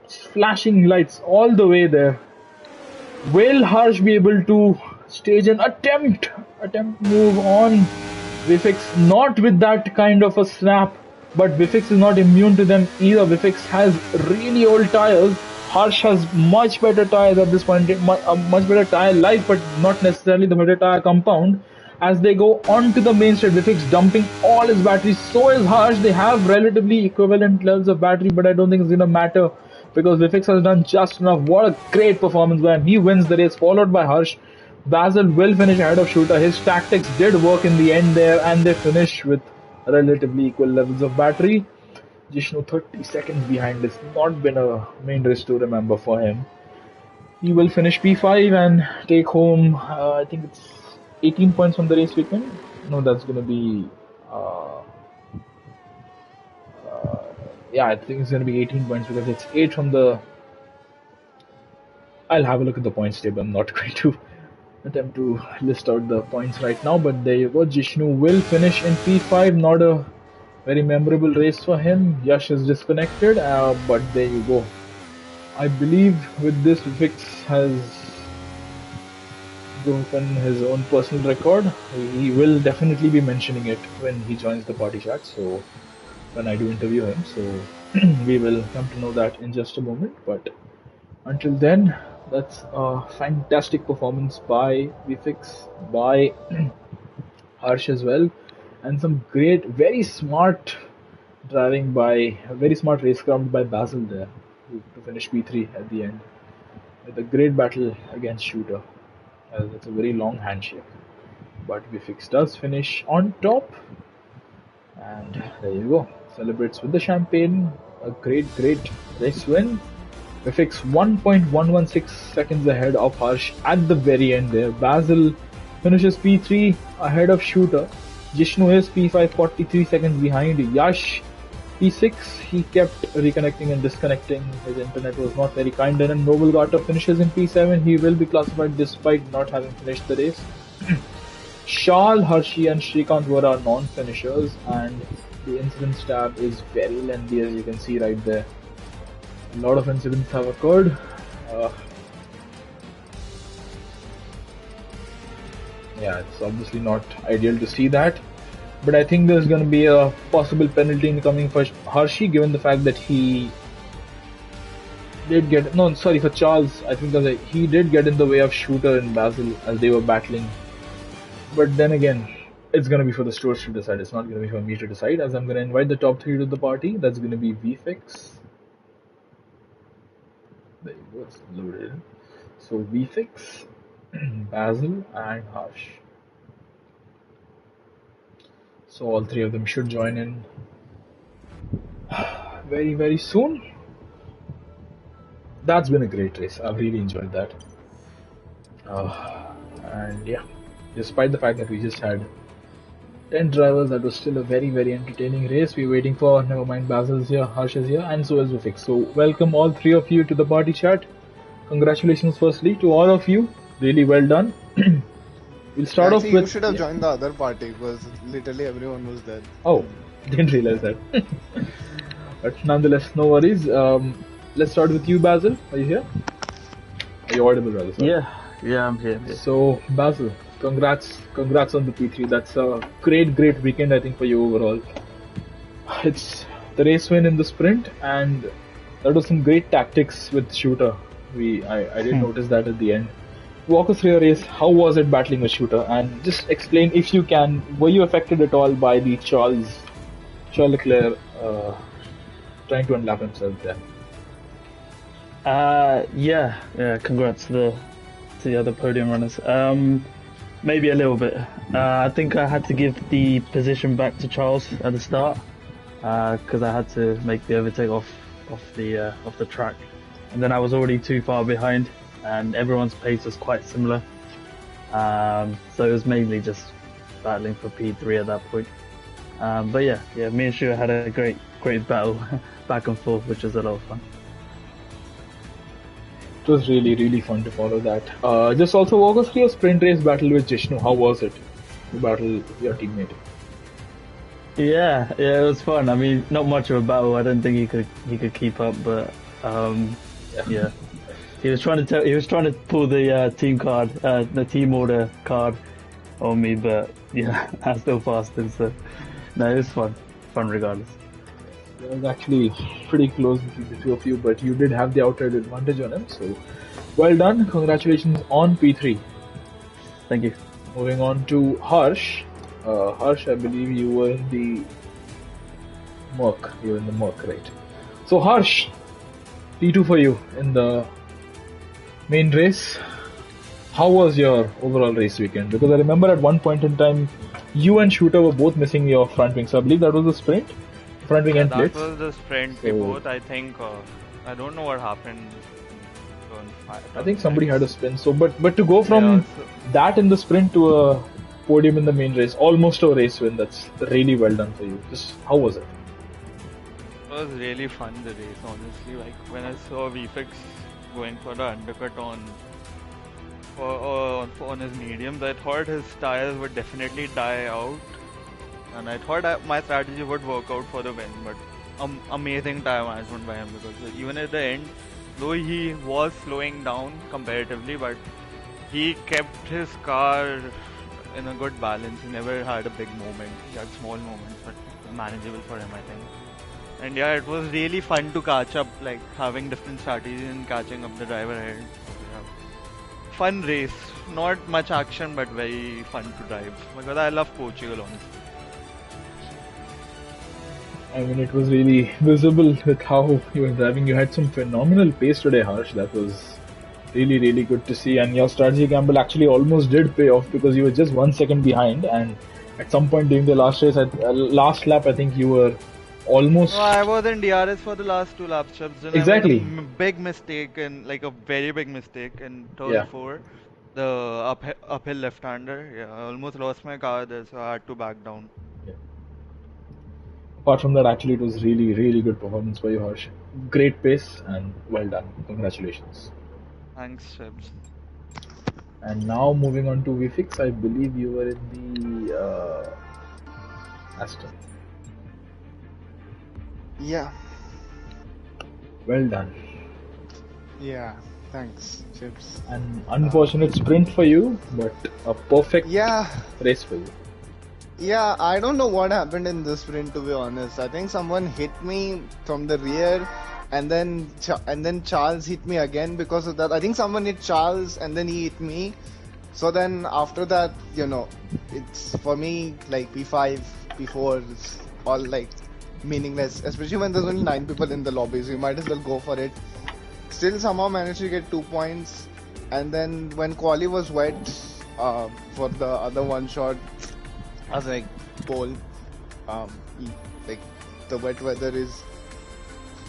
flashing lights all the way there. Will Harsh be able to stage an attempt move on Vivek? Not with that kind of a snap, but Vivek is not immune to them either. Vivek has really old tires. Harsh has much better tires at this point, much better tire life, but not necessarily the better tire compound. As they go onto the main straight, Vivek's dumping all his batteries. So is Harsh. They have relatively equivalent levels of battery, but I don't think it's going to matter because Vivek has done just enough. What a great performance by him. He wins the race, followed by Harsh. Basil will finish ahead of Shooter. His tactics did work in the end there, and they finish with relatively equal levels of battery. Jishnu 30 seconds behind. It's not been a main race to remember for him. He will finish P5 and take home, I think it's 18 points from the race weekend. No, that's going to be... yeah, I think it's going to be 18 points because it's 8 from the... I'll have a look at the points table. I'm not going to attempt to list out the points right now, but there you go. Jishnu will finish in P5. Not a very memorable race for him. Yash is disconnected, but there you go. I believe with this, Vix has broken his own personal record. He will definitely be mentioning it when he joins the party chat, so when I do interview him, so we will come to know that in just a moment. But until then, that's a fantastic performance by Vifix, by Harsh as well, and some great, very smart driving by, very smart racecraft by Basil there to finish P3 at the end with a great battle against Shooter. It's a very long handshake, but Vifix does finish on top, and there you go. Celebrates with the champagne. A great race win. Vifix 1.116 seconds ahead of Harsh at the very end there. Basil finishes P3 ahead of Shooter. Jishnu is P5, 43 seconds behind. Yash P6, he kept reconnecting and disconnecting. His internet was not very kind. And Noble Gata finishes in P7. He will be classified despite not having finished the race. Shal, Harshi and Shrikant were our non-finishers, and the incidents tab is very lengthy, as you can see right there. A lot of incidents have occurred. Yeah, it's obviously not ideal to see that, but I think there's going to be a possible penalty incoming for Harshi, given the fact that he did get, no, sorry, for Charles, I think he did get in the way of Shooter and Basil as they were battling. But then again, it's going to be for the stores to decide. It's not going to be for me to decide, as I'm going to invite the top 3 to the party. That's going to be VFix. There you go, it's loaded in. So VFix, Basil and Harsh. So all 3 of them should join in very soon. That's been a great race. I've really enjoyed that. And yeah, despite the fact that we just had 10 drivers, that was still a very entertaining race. We're waiting for, never mind, Basil's here, Harsh is here, and so is Vifix. So welcome all 3 of you to the party chat. Congratulations firstly to all of you. Really well done. We'll start off with... You should have joined the other party because literally everyone was there. Oh, didn't realize that. But nonetheless, no worries. Let's start with you, Basil. Are you here? Are you audible, rather? Sorry. Yeah, I'm here. So, Basil, congrats on the P3. That's a great weekend, I think, for you overall. It's the race win in the sprint, and that was some great tactics with Shooter. I did notice that at the end. walk us through your race. How was it battling with Shooter? And just explain, if you can, were you affected at all by the Charles Leclerc trying to unlap himself there? Yeah. Congrats to the other podium runners. Maybe a little bit. I think I had to give the position back to Charles at the start because I had to make the overtake off the track, and then I was already too far behind, and everyone's pace was quite similar. So it was mainly just battling for P3 at that point. But yeah, me and Shu had a great battle back and forth, which was a lot of fun. It was really, really fun to follow that. Just also walk us through your sprint race battle with Jishnu. How was it to battle your teammate? Yeah, it was fun. I mean, not much of a battle. I don't think he could keep up, but yeah. He was trying to pull the the team order card on me, but yeah, I still passed him. So no, it was fun regardless. It was actually pretty close between the two of you, but you did have the outright advantage on him. So well done. Congratulations on P3. Thank you. Moving on to Harsh. Harsh, I believe you were in the Merc. You were in the Merc, right? So Harsh, P2 for you in the main race. How was your overall race weekend? Because I remember at one point in time, you and Shooter were both missing your front wing. So I believe that was the sprint, front wing and That plates. was the sprint. We both, I think, I don't know what happened. I think somebody had a spin. So, but to go from Yeah, that in the sprint to a podium in the main race, almost a race win, that's really well done for you. Just how was it? It was really fun, the race, honestly. Like when I saw VFX going for the undercut on his mediums, I thought his tires would definitely die out, and I thought my strategy would work out for the win. But amazing tire management by him, because even at the end, though he was slowing down comparatively, but he kept his car in a good balance. He never had a big moment. He had small moments, but manageable for him, I think. And yeah, it was really fun to catch up, like having different strategies and catching up the driver ahead. Yeah. Fun race, not much action, but very fun to drive, because I love Portugal, honestly. I mean, it was really visible with how you were driving. You had some phenomenal pace today, Harsh. That was really, really good to see. And your strategy gamble actually almost did pay off, because you were just 1 second behind. And at some point during the last race, last lap, I think you were almost. No, I was in DRS for the last 2 laps, Chubbs, and Exactly. I made a big mistake, and like a very big mistake in turn Yeah. 4, the uphill left-hander. Yeah, I almost lost my car there, so I had to back down. Yeah. Apart from that, actually, it was really, really good performance by you, Harsh. Great pace and well done. Congratulations. Thanks, Chubbs. And now moving on to VFX, I believe you were in the Aston. Yeah, Well done. yeah. Thanks, Chips. An unfortunate sprint for you, but a perfect Yeah, race for you. yeah. I don't know what happened in this sprint, to be honest. I think someone hit me from the rear, and then Charles hit me again because of that. I think someone hit Charles, and then he hit me. So then after that, it's for me like P5, P4, it's all like meaningless, especially when there's only 9 people in the lobby, so you might as well go for it. Still somehow managed to get 2 points, and then when quali was wet for the other one shot, I was like, pole. Like the wet weather is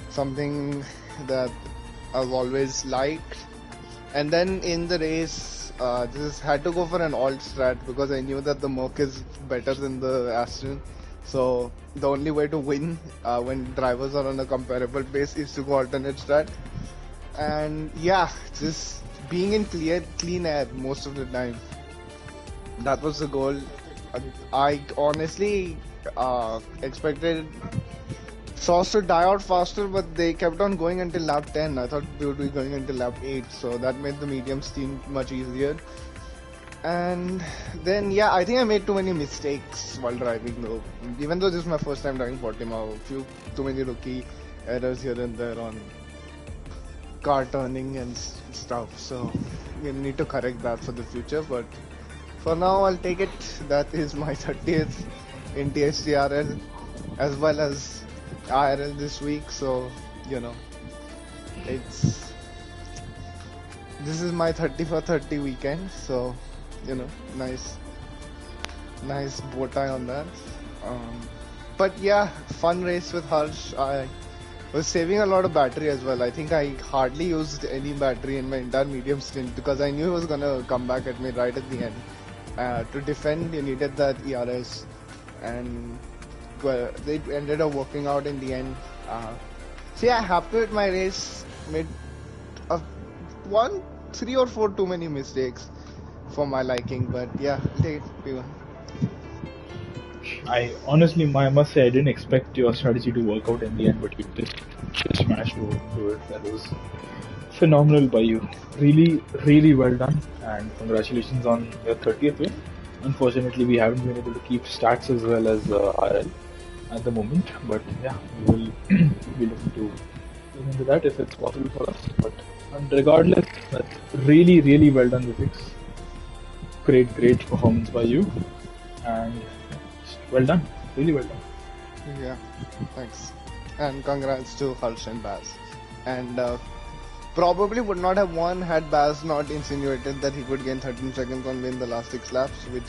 something that I've always liked. And then in the race, just had to go for an alt strat because I knew that the Merc is better than the Aston. So the only way to win when drivers are on a comparable pace is to go alternate strat. And yeah, just being in clean air most of the time. That was the goal. I honestly expected Sauce to die out faster, but they kept on going until lap 10. I thought they would be going until lap 8, so that made the mediums seem much easier. And then, yeah, I think I made too many mistakes while driving though. Even though this is my first time driving Portimao, too many rookie errors here and there on car turning and stuff. So, we need to correct that for the future. But for now, I'll take it. That is my 30th in THTRL as well as IRL this week. So, you know, it's this is my 30 for 30 weekend. So, you know, nice bow tie on that. But yeah, fun race with Harsh. I was saving a lot of battery as well. I think I hardly used any battery in my entire medium stint because I knew he was gonna come back at me right at the end. To defend, you needed that ERS, and well, they ended up working out in the end. So yeah, happy with my race. Made a 3 or 4 too many mistakes for my liking, but yeah, I'll take it. P1. I honestly, I must say, I didn't expect your strategy to work out in the end, but you just managed to do it. That was phenomenal by you. Really, really well done, and congratulations on your 30th win. Unfortunately, we haven't been able to keep stats as well as RL at the moment, but yeah, we will be looking to look into that if it's possible for us. But regardless, that's really, really well done, Vivix. Great performance by you, and well done, really well done. Yeah, thanks. And congrats to Harsh and Baz. And probably would not have won had Baz not insinuated that he could gain 13 seconds on me in the last 6 laps, which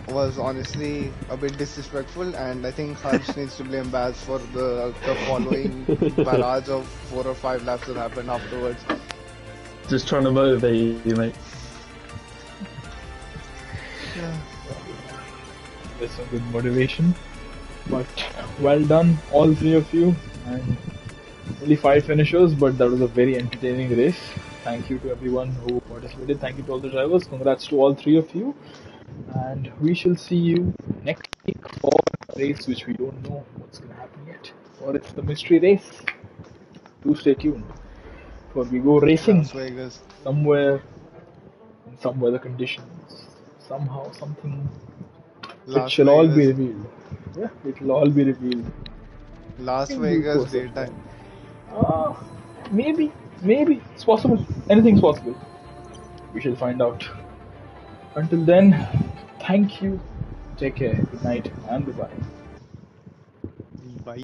was honestly a bit disrespectful. And I think Harsh needs to blame Baz for the following barrage of 4 or 5 laps that happened afterwards. Just trying to motivate you, mate. Yeah. There's some good motivation, but well done, all 3 of you, and only 5 finishers, but that was a very entertaining race. Thank you to everyone who participated. Thank you to all the drivers. Congrats to all 3 of you, and we shall see you next week for a race which we don't know what's going to happen yet, or it's the mystery race. Do stay tuned, for we go racing Las Vegas. somewhere in some weather conditions, somehow, something. It Las shall all be Vegas. revealed. Yeah, it will all be revealed. Las In due Vegas course of daytime. time. Maybe, it's possible. Anything's possible. We shall find out. Until then, thank you. Take care. Good night and goodbye.